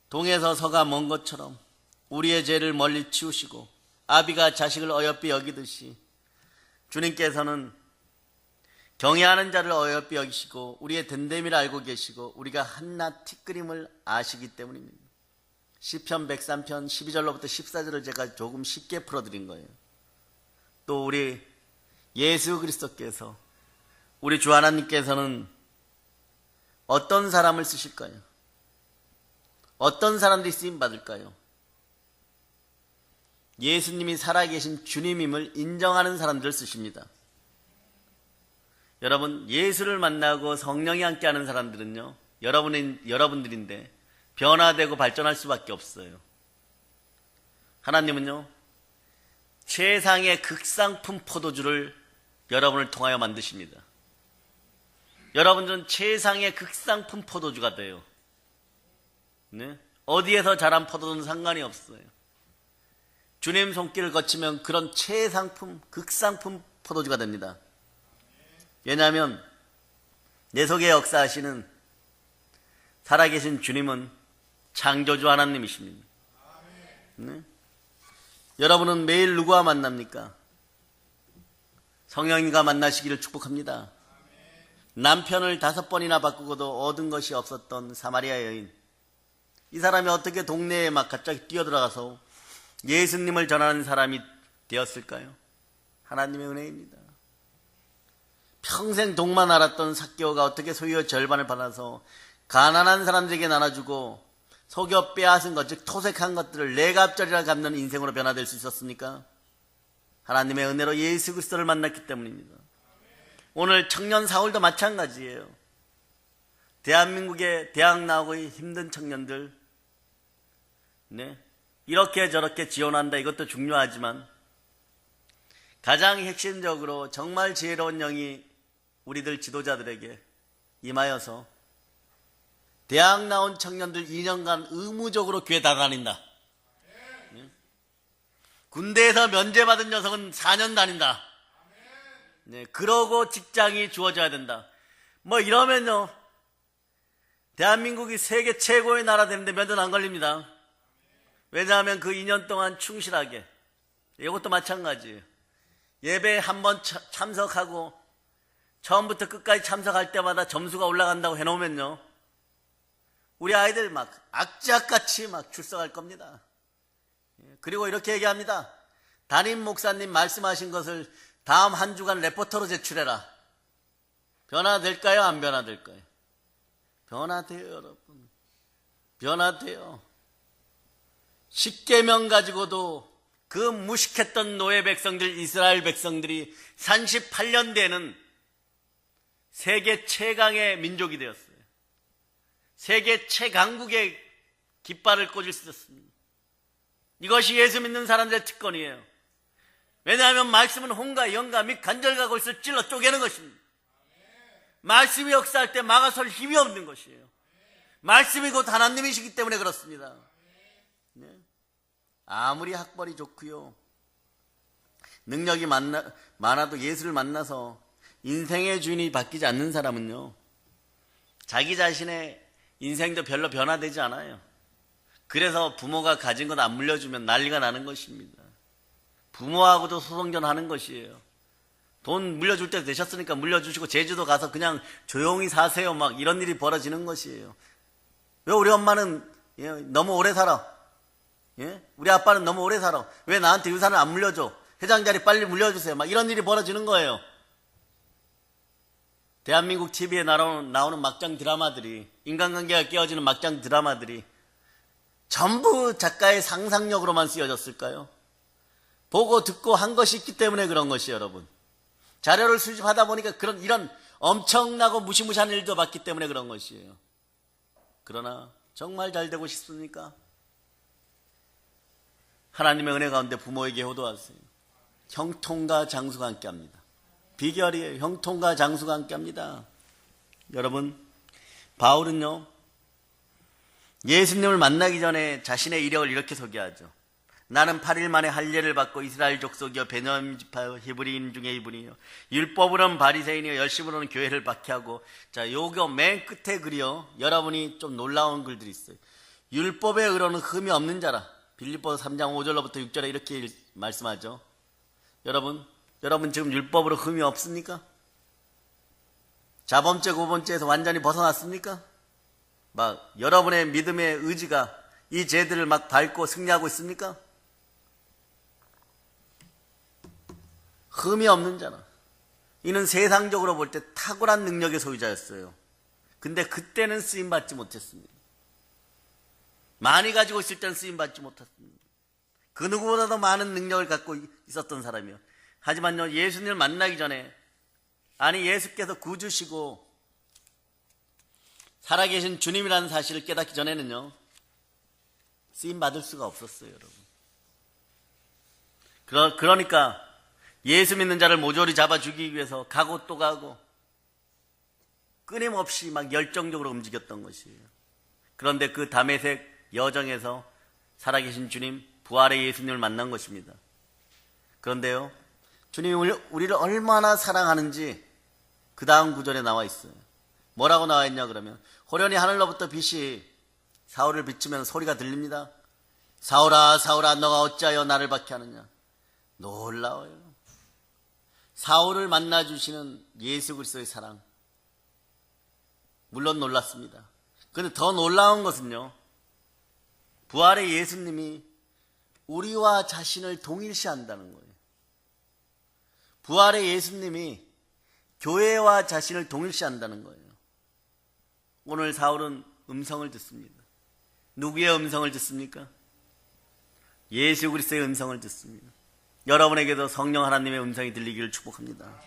동에서 서가 먼 것처럼 우리의 죄를 멀리 치우시고 아비가 자식을 어여삐 여기듯이 주님께서는 경외하는 자를 어여삐 여기시고 우리의 됨됨이를 알고 계시고 우리가 한낱 티끌임을 아시기 때문입니다. 시편 103편 12절로부터 14절을 제가 조금 쉽게 풀어드린 거예요. 또 우리 예수 그리스도께서 우리 주 하나님께서는 어떤 사람을 쓰실까요? 어떤 사람들이 쓰임받을까요? 예수님이 살아계신 주님임을 인정하는 사람들을 쓰십니다. 여러분, 예수를 만나고 성령이 함께하는 사람들은요, 여러분들인데 변화되고 발전할 수밖에 없어요. 하나님은요, 최상의 극상품 포도주를 여러분을 통하여 만드십니다. 여러분들은 최상의 극상품 포도주가 돼요. 네? 어디에서 자란 포도주는 상관이 없어요. 주님 손길을 거치면 그런 최상품, 극상품 포도주가 됩니다. 왜냐하면 내 속에 역사하시는 살아계신 주님은 창조주 하나님이십니다. 네? 여러분은 매일 누구와 만납니까? 성령님과 만나시기를 축복합니다. 남편을 5번이나 바꾸고도 얻은 것이 없었던 사마리아 여인, 이 사람이 어떻게 동네에 막 갑자기 뛰어들어가서 예수님을 전하는 사람이 되었을까요? 하나님의 은혜입니다. 평생 동만 알았던 삭개오가 어떻게 소유의 절반을 받아서 가난한 사람들에게 나눠주고 속여 빼앗은 것, 즉 토색한 것들을 내갑절이라 갚는 인생으로 변화될 수 있었습니까? 하나님의 은혜로 예수 그리스도를 만났기 때문입니다. 오늘 청년 사울도 마찬가지예요. 대한민국에 대학 나오고 힘든 청년들, 네, 이렇게 저렇게 지원한다. 이것도 중요하지만 가장 핵심적으로 정말 지혜로운 영이 우리들 지도자들에게 임하여서 대학 나온 청년들 2년간 의무적으로 교회 다 다닌다. 네? 군대에서 면제받은 녀석은 4년 다닌다. 네, 그러고 직장이 주어져야 된다. 뭐 이러면요, 대한민국이 세계 최고의 나라 되는데 몇 년 안 걸립니다. 왜냐하면 그 2년 동안 충실하게, 이것도 마찬가지예요. 예배에 한번 참석하고 처음부터 끝까지 참석할 때마다 점수가 올라간다고 해놓으면요, 우리 아이들 막 악착같이 막 출석할 겁니다. 그리고 이렇게 얘기합니다. 담임 목사님 말씀하신 것을 다음 한 주간 레포터로 제출해라. 변화될까요? 안 변화될까요? 변화돼요, 여러분. 변화돼요. 10계명 가지고도 그 무식했던 노예 백성들, 이스라엘 백성들이 38년 뒤에는 세계 최강의 민족이 되었어요. 세계 최강국의 깃발을 꽂을 수 있었습니다. 이것이 예수 믿는 사람들의 특권이에요. 왜냐하면 말씀은 혼과 영과 및 간절과 골수를 찔러 쪼개는 것입니다. 말씀이 역사할 때 막아설 힘이 없는 것이에요. 말씀이 곧 하나님이시기 때문에 그렇습니다. 네. 아무리 학벌이 좋고요, 능력이 많아도 예수를 만나서 인생의 주인이 바뀌지 않는 사람은요, 자기 자신의 인생도 별로 변화되지 않아요. 그래서 부모가 가진 것 안 물려주면 난리가 나는 것입니다. 부모하고도 소송전하는 것이에요. 돈 물려줄 때 되셨으니까 물려주시고 제주도 가서 그냥 조용히 사세요. 막 이런 일이 벌어지는 것이에요. 왜 우리 엄마는 너무 오래 살아? 우리 아빠는 너무 오래 살아. 왜 나한테 유산을 안 물려줘? 회장 자리 빨리 물려주세요. 막 이런 일이 벌어지는 거예요. 대한민국 TV에 나오는 막장 드라마들이, 인간관계가 깨어지는 막장 드라마들이 전부 작가의 상상력으로만 쓰여졌을까요? 보고 듣고 한 것이 있기 때문에 그런 것이, 여러분. 자료를 수집하다 보니까 이런 엄청나고 무시무시한 일도 봤기 때문에 그런 것이에요. 그러나 정말 잘 되고 싶습니까? 하나님의 은혜 가운데 부모에게 효도하세요. 형통과 장수가 함께합니다. 비결이에요. 형통과 장수가 함께합니다. 여러분, 바울은요, 예수님을 만나기 전에 자신의 이력을 이렇게 소개하죠. 나는 8일 만에 할례를 받고 이스라엘 족속이요 베냐민 지파 히브리인 중에 이분이요, 율법으로는 바리새인이요 열심으로는 교회를 박해하고. 자, 요거 맨 끝에 글이요, 여러분이 좀 놀라운 글들이 있어요. 율법의 의로는 흠이 없는 자라. 빌립보서 3장 5절로부터 6절에 이렇게 말씀하죠. 여러분 지금 율법으로 흠이 없습니까? 자범죄 고범죄에서 완전히 벗어났습니까? 막 여러분의 믿음의 의지가 이 죄들을 막 밟고 승리하고 있습니까? 흠이 없는 자라. 이는 세상적으로 볼 때 탁월한 능력의 소유자였어요. 근데 그때는 쓰임받지 못했습니다. 많이 가지고 있을 때는 쓰임받지 못했습니다. 그 누구보다도 많은 능력을 갖고 있었던 사람이요. 하지만요, 예수님을 만나기 전에, 아니 예수께서 구주시고 살아계신 주님이라는 사실을 깨닫기 전에는요, 쓰임받을 수가 없었어요, 여러분. 그러니까 예수 믿는 자를 모조리 잡아 죽이기 위해서 가고 또 가고 끊임없이 막 열정적으로 움직였던 것이에요. 그런데 그 다메섹 여정에서 살아계신 주님, 부활의 예수님을 만난 것입니다. 그런데요, 주님이 우리를 얼마나 사랑하는지 그 다음 구절에 나와 있어요. 뭐라고 나와 있냐 그러면, 호련히 하늘로부터 빛이 사울을 비추면 소리가 들립니다. 사울아 사울아 너가 어찌하여 나를 박해하느냐. 놀라워요. 사울을 만나주시는 예수 그리스도의 사랑, 물론 놀랐습니다. 그런데 더 놀라운 것은요, 부활의 예수님이 우리와 자신을 동일시한다는 거예요. 부활의 예수님이 교회와 자신을 동일시한다는 거예요. 오늘 사울은 음성을 듣습니다. 누구의 음성을 듣습니까? 예수 그리스도의 음성을 듣습니다. 여러분에게도 성령 하나님의 음성이 들리기를 축복합니다.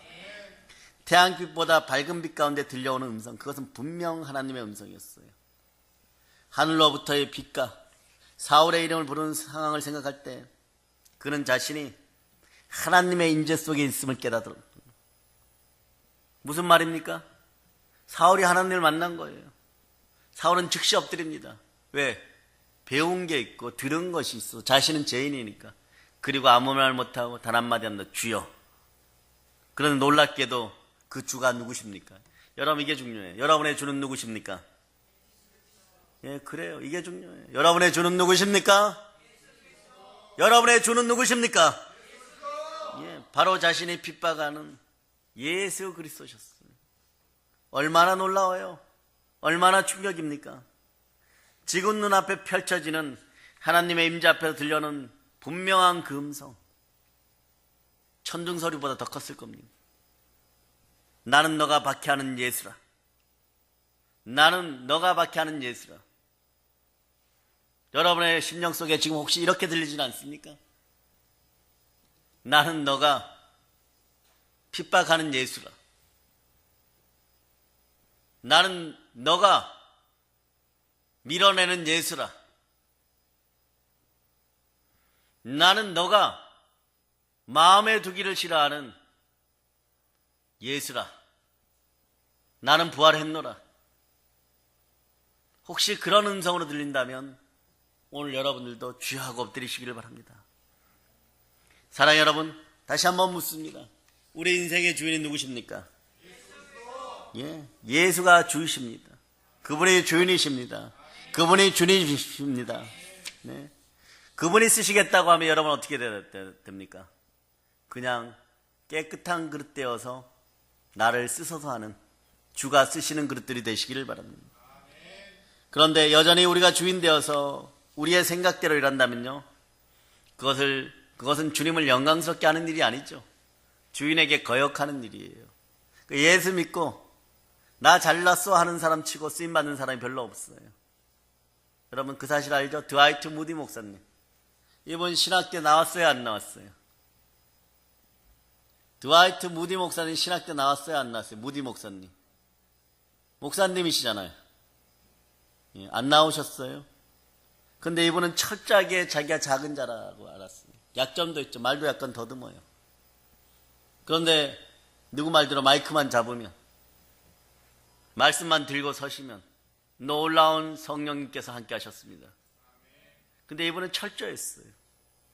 태양빛보다 밝은 빛 가운데 들려오는 음성, 그것은 분명 하나님의 음성이었어요. 하늘로부터의 빛과 사울의 이름을 부르는 상황을 생각할 때 그는 자신이 하나님의 임재 속에 있음을 깨닫더라. 무슨 말입니까? 사울이 하나님을 만난 거예요. 사울은 즉시 엎드립니다. 왜? 배운 게 있고 들은 것이 있어. 자신은 죄인이니까. 그리고 아무 말 못하고 단 한마디 한다. 주여. 그런데 놀랍게도 그 주가 누구십니까? 여러분, 이게 중요해요. 여러분의 주는 누구십니까? 예, 그래요. 이게 중요해요. 여러분의 주는 누구십니까? 여러분의 주는 누구십니까? 예, 바로 자신이 핍박하는 예수 그리스도셨어요. 얼마나 놀라워요. 얼마나 충격입니까? 지금 눈앞에 펼쳐지는 하나님의 임재 앞에서 들려오는 분명한 그 음성, 천둥소리보다 더 컸을 겁니다. 나는 너가 박해하는 예수라. 나는 너가 박해하는 예수라. 여러분의 심령 속에 지금 혹시 이렇게 들리진 않습니까? 나는 너가 핍박하는 예수라. 나는 너가 밀어내는 예수라. 나는 너가 마음에 두기를 싫어하는 예수라. 나는 부활했노라. 혹시 그런 음성으로 들린다면 오늘 여러분들도 주여 하고 엎드리시기를 바랍니다. 사랑하는 여러분, 다시 한번 묻습니다. 우리 인생의 주인이 누구십니까? 예, 예수가 주이십니다. 그분이 주인이십니다. 그분이 주님이십니다. 네. 그분이 쓰시겠다고 하면 여러분 어떻게 됩니까? 그냥 깨끗한 그릇 되어서 나를 쓰소서 하는 주가 쓰시는 그릇들이 되시기를 바랍니다. 그런데 여전히 우리가 주인 되어서 우리의 생각대로 일한다면요, 그것은 주님을 영광스럽게 하는 일이 아니죠. 주인에게 거역하는 일이에요. 예수 믿고 나 잘났어 하는 사람 치고 쓰임받는 사람이 별로 없어요. 여러분, 그 사실 알죠? 드와이트 무디 목사님, 이분 신학대 나왔어요, 안 나왔어요? 드와이트 무디 목사님 신학대 나왔어요, 안 나왔어요? 무디 목사님, 목사님이시잖아요. 예, 안 나오셨어요? 근데 이분은 철저하게 자기가 작은 자라고 알았어요. 약점도 있죠. 말도 약간 더듬어요. 그런데 누구 말대로 마이크만 잡으면, 말씀만 들고 서시면 놀라운 성령님께서 함께 하셨습니다. 근데 이분은 철저했어요.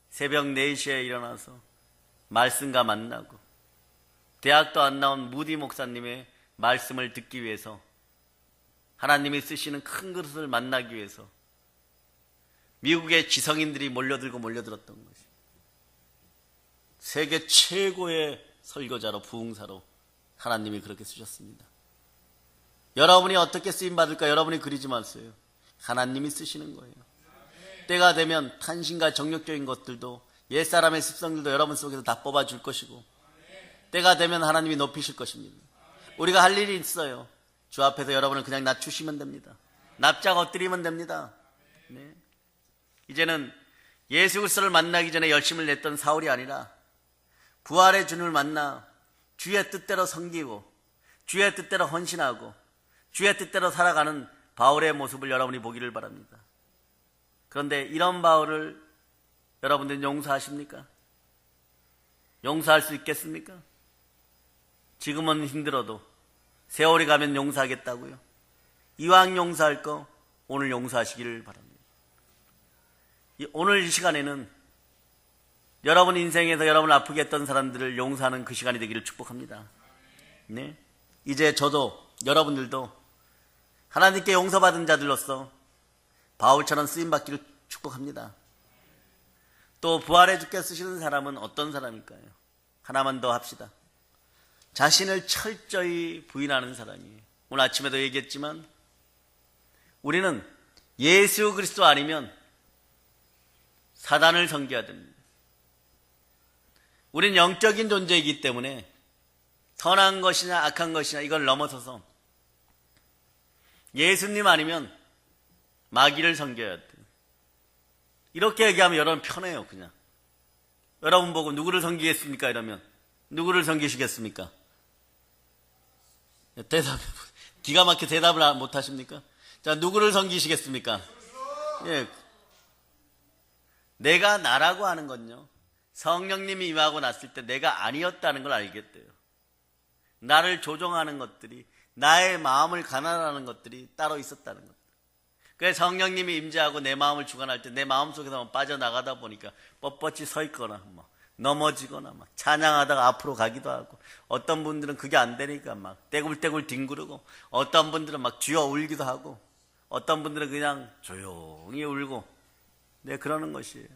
새벽 4시에 일어나서 말씀과 만나고, 대학도 안 나온 무디 목사님의 말씀을 듣기 위해서, 하나님이 쓰시는 큰 그릇을 만나기 위해서 미국의 지성인들이 몰려들었던 것이, 세계 최고의 설교자로, 부흥사로 하나님이 그렇게 쓰셨습니다. 여러분이 어떻게 쓰임받을까 여러분이 그리지 마세요. 하나님이 쓰시는 거예요. 때가 되면 탄신과 정욕적인 것들도, 옛사람의 습성들도 여러분 속에서 다 뽑아줄 것이고, 때가 되면 하나님이 높이실 것입니다. 우리가 할 일이 있어요. 주 앞에서 여러분을 그냥 낮추시면 됩니다. 납작 엎드리면 됩니다. 네. 이제는 예수 그리스도를 만나기 전에 열심을 냈던 사울이 아니라 부활의 주님을 만나 주의 뜻대로 섬기고 주의 뜻대로 헌신하고 주의 뜻대로 살아가는 바울의 모습을 여러분이 보기를 바랍니다. 그런데 이런 바울을 여러분들은 용서하십니까? 용서할 수 있겠습니까? 지금은 힘들어도 세월이 가면 용서하겠다고요? 이왕 용서할 거 오늘 용서하시기를 바랍니다. 오늘 이 시간에는 여러분 인생에서 여러분을 아프게 했던 사람들을 용서하는 그 시간이 되기를 축복합니다. 네? 이제 저도 여러분들도 하나님께 용서받은 자들로서 바울처럼 쓰임받기를 축복합니다. 또 부활의 주께 쓰시는 사람은 어떤 사람일까요? 하나만 더 합시다. 자신을 철저히 부인하는 사람이에요. 오늘 아침에도 얘기했지만 우리는 예수 그리스도 아니면 사단을 섬겨야 됩니다. 우리는 영적인 존재이기 때문에 선한 것이냐 악한 것이냐 이걸 넘어서서 예수님 아니면 마귀를 섬겨야 돼요. 이렇게 얘기하면 여러분 편해요. 그냥 여러분 보고 누구를 섬기겠습니까? 이러면 누구를 섬기시겠습니까? 기가 막히게 대답을 못 하십니까? 자, 누구를 섬기시겠습니까? 예. 내가 나라고 하는 건요, 성령님이 임하고 났을 때 내가 아니었다는 걸 알겠대요. 나를 조종하는 것들이, 나의 마음을 가난하는 것들이 따로 있었다는 것. 그래서 성령님이 임재하고 내 마음을 주관할 때 내 마음속에서 빠져나가다 보니까 뻣뻣이 서 있거나 넘어지거나 찬양하다가 앞으로 가기도 하고, 어떤 분들은 그게 안 되니까 막 떼굴떼굴 뒹구르고, 어떤 분들은 막 쥐어 울기도 하고, 어떤 분들은 그냥 조용히 울고, 네, 그러는 것이에요.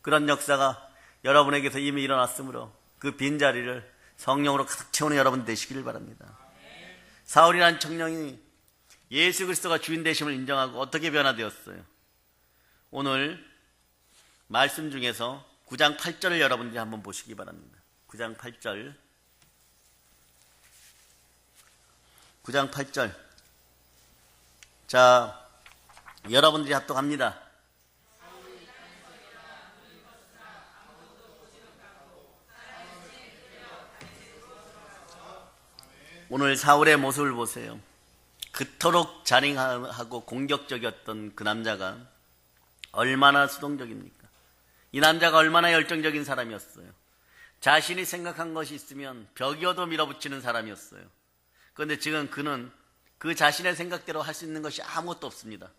그런 역사가 여러분에게서 이미 일어났으므로 그 빈자리를 성령으로 가득 채우는 여러분 되시기를 바랍니다. 사울이라는 청년이 예수 그리스도가 주인 되심을 인정하고 어떻게 변화되었어요? 오늘 말씀 중에서 9장 8절을 여러분들이 한번 보시기 바랍니다. 9장 8절. 9장 8절. 자, 여러분들이 합독합니다. 오늘 사울의 모습을 보세요. 그토록 잔인하고 공격적이었던 그 남자가 얼마나 수동적입니까? 이 남자가 얼마나 열정적인 사람이었어요. 자신이 생각한 것이 있으면 벽이어도 밀어붙이는 사람이었어요. 그런데 지금 그는 그 자신의 생각대로 할 수 있는 것이 아무것도 없습니다.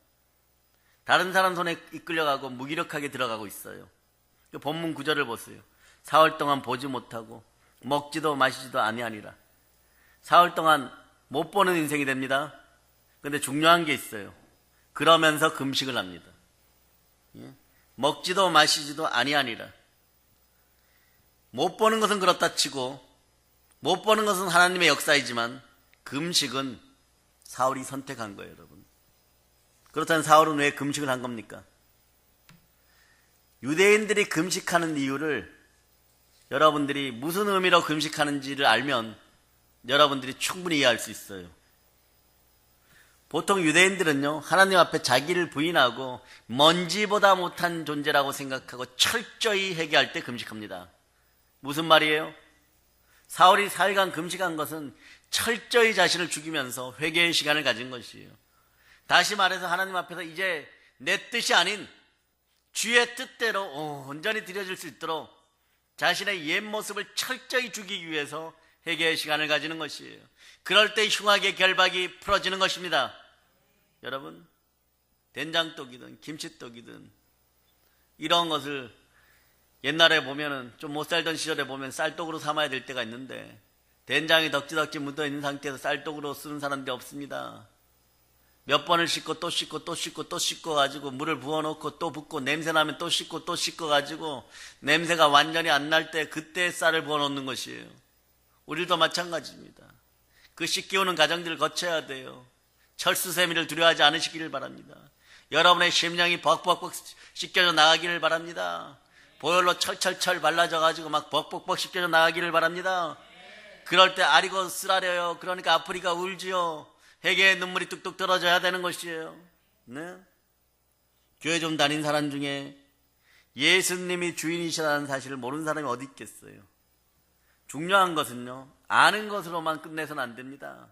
다른 사람 손에 이끌려가고 무기력하게 들어가고 있어요. 본문 9절을 보세요. 사흘 동안 보지 못하고 먹지도 마시지도 아니하니라. 사흘 동안 못 보는 인생이 됩니다. 그런데 중요한 게 있어요. 그러면서 금식을 합니다. 먹지도 마시지도 아니하니라. 못 보는 것은 그렇다 치고, 못 보는 것은 하나님의 역사이지만 금식은 사울이 선택한 거예요, 여러분. 그렇다면 사울은 왜 금식을 한 겁니까? 유대인들이 금식하는 이유를 여러분들이 무슨 의미로 금식하는지를 알면 여러분들이 충분히 이해할 수 있어요. 보통 유대인들은요, 하나님 앞에 자기를 부인하고 먼지보다 못한 존재라고 생각하고 철저히 회개할 때 금식합니다. 무슨 말이에요? 사울이 4일간 금식한 것은 철저히 자신을 죽이면서 회개의 시간을 가진 것이에요. 다시 말해서 하나님 앞에서 이제 내 뜻이 아닌 주의 뜻대로 온전히 드려질 수 있도록 자신의 옛 모습을 철저히 죽이기 위해서 회개의 시간을 가지는 것이에요. 그럴 때 흉악의 결박이 풀어지는 것입니다. 여러분, 된장떡이든 김치떡이든 이런 것을 옛날에 보면은 좀 못 살던 시절에 보면 쌀떡으로 삼아야 될 때가 있는데, 된장이 덕지덕지 묻어있는 상태에서 쌀떡으로 쓰는 사람들이 없습니다. 몇 번을 씻고 또 씻고 또 씻고 또 씻고 가지고 물을 부어놓고 또 붓고 냄새 나면 또 씻고 또 씻고 가지고 냄새가 완전히 안 날 때 그때 쌀을 부어놓는 것이에요. 우리도 마찬가지입니다. 그 씻기우는 과정들을 거쳐야 돼요. 철수세미를 두려워하지 않으시기를 바랍니다. 여러분의 심령이 벅벅벅 씻겨져 나가기를 바랍니다. 보혈로 철철철 발라져 가지고 막 벅벅벅 씻겨져 나가기를 바랍니다. 그럴 때 아리고 쓰라려요. 그러니까 아프리카 울지요. 회개의 눈물이 뚝뚝 떨어져야 되는 것이에요. 네? 교회 좀 다닌 사람 중에 예수님이 주인이시라는 사실을 모르는 사람이 어디 있겠어요? 중요한 것은요, 아는 것으로만 끝내서는 안 됩니다.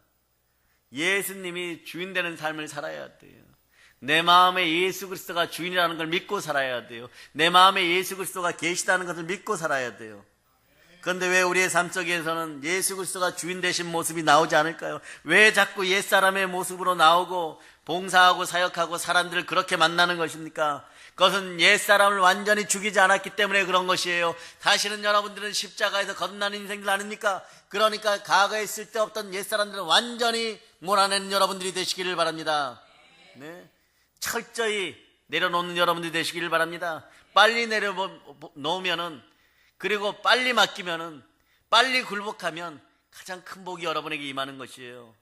예수님이 주인 되는 삶을 살아야 돼요. 내 마음에 예수 그리스도가 주인이라는 걸 믿고 살아야 돼요. 내 마음에 예수 그리스도가 계시다는 것을 믿고 살아야 돼요. 그런데 왜 우리의 삶 속에서는 예수 그리스도가 주인 되신 모습이 나오지 않을까요? 왜 자꾸 옛사람의 모습으로 나오고 봉사하고 사역하고 사람들을 그렇게 만나는 것입니까? 그것은 옛사람을 완전히 죽이지 않았기 때문에 그런 것이에요. 다시는 여러분들은 십자가에서 거듭나는 인생들 아닙니까? 그러니까 과거에 쓸데없던 옛사람들은 완전히 몰아내는 여러분들이 되시기를 바랍니다. 네. 철저히 내려놓는 여러분들이 되시기를 바랍니다. 빨리 내려놓으면은, 그리고 빨리 맡기면은, 빨리 굴복하면 가장 큰 복이 여러분에게 임하는 것이에요.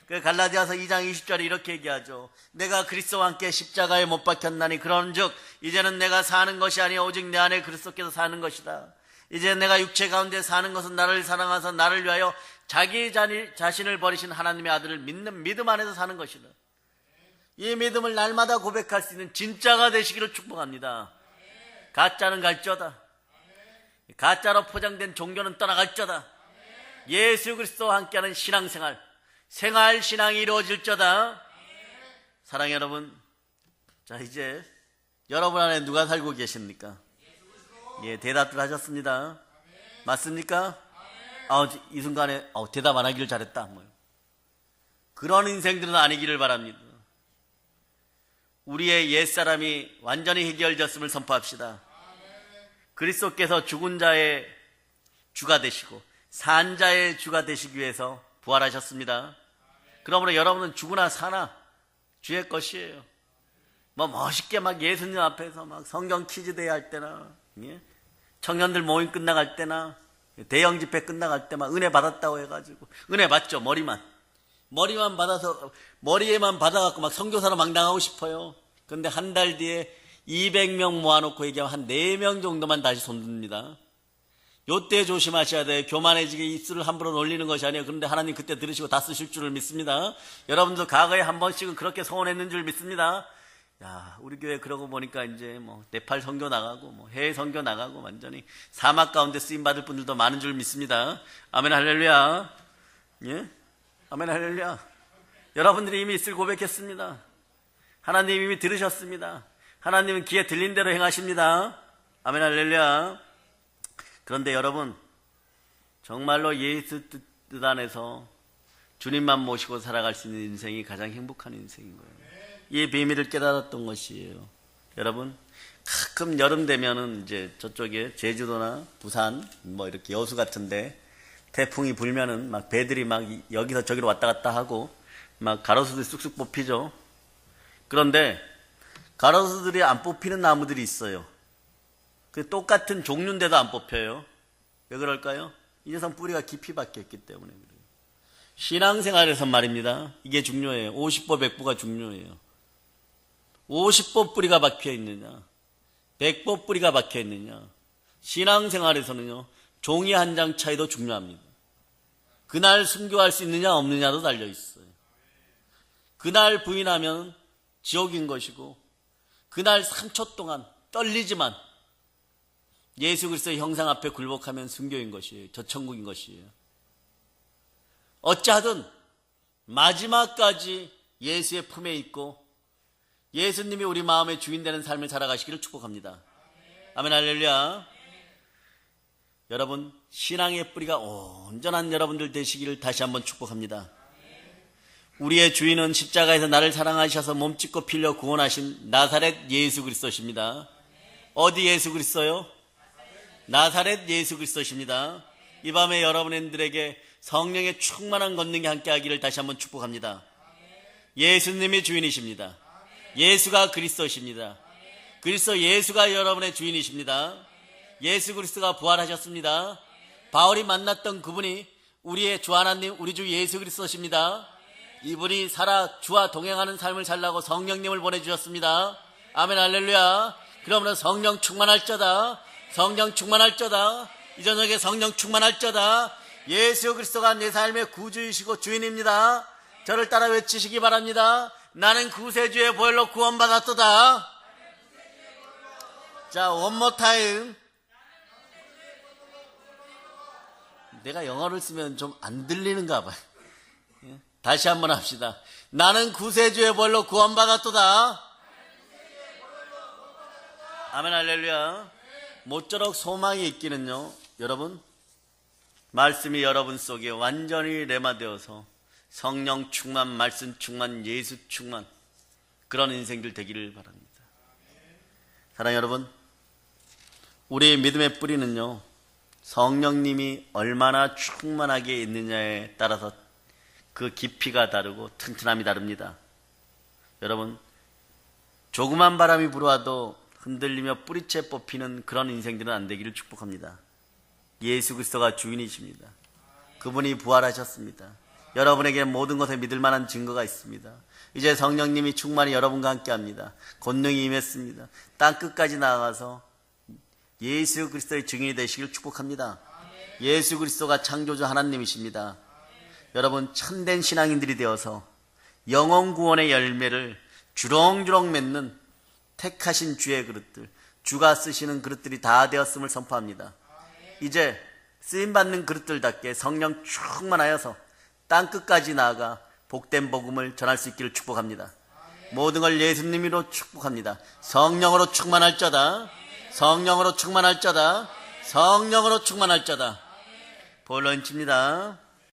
그 갈라디아서 2장 20절에 이렇게 얘기하죠. 내가 그리스도와 함께 십자가에 못 박혔나니 그런즉 이제는 내가 사는 것이 아니요 오직 내 안에 그리스도께서 사는 것이다. 이제 내가 육체 가운데 사는 것은 나를 사랑하사 나를 위하여 자기 자신을 버리신 하나님의 아들을 믿는 믿음 안에서 사는 것이다. 이 믿음을 날마다 고백할 수 있는 진짜가 되시기를 축복합니다. 가짜는 갈저다. 가짜로 포장된 종교는 떠나갈저다. 예수 그리스도와 함께하는 신앙생활, 생활 신앙이 이루어질저다. 사랑하는 여러분, 자 이제 여러분 안에 누가 살고 계십니까? 예, 대답들 하셨습니다. 맞습니까? 이 순간에 대답 안 하기를 잘했다. 그런 인생들은 아니기를 바랍니다. 우리의 옛사람이 완전히 해결되었음을 선포합시다. 그리스도께서 죽은 자의 주가 되시고 산 자의 주가 되시기 위해서 부활하셨습니다. 그러므로 여러분은 죽으나 사나 주의 것이에요. 멋있게 예수님 앞에서 성경 퀴즈 대회 할 때나, 예? 청년들 모임 끝나갈 때나, 대형 집회 끝나갈 때 은혜 받았다고 해가지고, 은혜 받죠, 머리만 받아서, 머리에만 받아갖고 선교사로 나가고 싶어요. 근데 한 달 뒤에 200명 모아놓고 얘기하면 한 4명 정도만 다시 손듭니다. 요때 조심하셔야 돼요. 교만해지게 입술을 함부로 놀리는 것이 아니에요. 그런데 하나님 그때 들으시고 다 쓰실 줄을 믿습니다. 여러분도 과거에 한 번씩은 그렇게 소원했는 줄 믿습니다. 야, 우리 교회 그러고 보니까 이제 네팔 선교 나가고 해외 선교 나가고 완전히 사막 가운데 쓰임 받을 분들도 많은 줄 믿습니다. 아멘 할렐루야. 예? 아멘 할렐루야. 여러분들이 이미 있을 고백했습니다. 하나님 이미 들으셨습니다. 하나님은 귀에 들린 대로 행하십니다. 아멘 할렐루야. 그런데 여러분, 정말로 예수 뜻 안에서 주님만 모시고 살아갈 수 있는 인생이 가장 행복한 인생인 거예요. 이 비밀을 깨달았던 것이에요. 여러분, 가끔 여름 되면은 이제 저쪽에 제주도나 부산 이렇게 여수 같은데 태풍이 불면은 배들이 여기서 저기로 왔다 갔다 하고 가로수들이 쑥쑥 뽑히죠. 그런데 가로수들이 안 뽑히는 나무들이 있어요. 그 똑같은 종류인데도 안 뽑혀요. 왜 그럴까요? 이 녀석 뿌리가 깊이 박혀있기 때문에 그래요. 신앙생활에서 말입니다. 이게 중요해요. 50보 100보가 중요해요. 50보 뿌리가 박혀있느냐, 100보 뿌리가 박혀있느냐. 신앙생활에서는요, 종이 한 장 차이도 중요합니다. 그날 순교할 수 있느냐 없느냐도 달려있어요. 그날 부인하면 지옥인 것이고, 그날 3초 동안 떨리지만 예수 그리스도의 형상 앞에 굴복하면 순교인 것이에요. 저 천국인 것이에요. 어찌하든 마지막까지 예수의 품에 있고 예수님이 우리 마음의 주인 되는 삶을 살아가시기를 축복합니다. 아멘 할렐루야. 여러분, 신앙의 뿌리가 온전한 여러분들 되시기를 다시 한번 축복합니다. 우리의 주인은 십자가에서 나를 사랑하셔서 몸짓고 필려 구원하신 나사렛 예수 그리스도십니다. 어디 예수 그리스도요? 나사렛 예수 그리스도십니다. 이 밤에 여러분들에게 성령의 충만한 권능이 함께하기를 다시 한번 축복합니다. 예수님이 주인이십니다. 예수가 그리스도십니다. 그리스도 예수가 여러분의 주인이십니다. 예수 그리스도가 부활하셨습니다. 바울이 만났던 그분이 우리의 주 하나님, 우리 주 예수 그리스도십니다. 이분이 주와 동행하는 삶을 살라고 성령님을 보내주셨습니다. 아멘 할렐루야. 그러므로 성령 충만할저다. 성령 충만할저다. 이 저녁에 성령 충만할저다. 예수 그리스도가 내 삶의 구주이시고 주인입니다. 저를 따라 외치시기 바랍니다. 나는 구세주의 보혈로 구원받았도다. 자, one more time. 내가 영어를 쓰면 좀 안 들리는가 봐요. 다시 한번 합시다. 나는 구세주의 보혈로 구원받았도다. 아멘 할렐루야. 모쪼록 소망이 있기는요, 여러분, 말씀이 여러분 속에 완전히 레마되어서 성령 충만, 말씀 충만, 예수 충만, 그런 인생들 되기를 바랍니다. 사랑하는 여러분, 우리의 믿음의 뿌리는요, 성령님이 얼마나 충만하게 있느냐에 따라서 그 깊이가 다르고 튼튼함이 다릅니다. 여러분, 조그만 바람이 불어와도 흔들리며 뿌리채 뽑히는 그런 인생들은 안 되기를 축복합니다. 예수 그리스도가 주인이십니다. 그분이 부활하셨습니다. 여러분에게 모든 것에 믿을 만한 증거가 있습니다. 이제 성령님이 충만히 여러분과 함께합니다. 권능이 임했습니다. 땅끝까지 나아가서 예수 그리스도의 증인이 되시길 축복합니다. 예수 그리스도가 창조주 하나님이십니다. 여러분, 참된 신앙인들이 되어서 영혼 구원의 열매를 주렁주렁 맺는 택하신 주의 그릇들, 주가 쓰시는 그릇들이 다 되었음을 선포합니다. 이제 쓰임받는 그릇들답게 성령 충만하여서 땅끝까지 나아가 복된 복음을 전할 수 있기를 축복합니다. 모든 걸 예수님으로 축복합니다. 성령으로 충만할 자다. 성령으로 충만할 자다. 성령으로 충만할 자다. 볼런치입니다.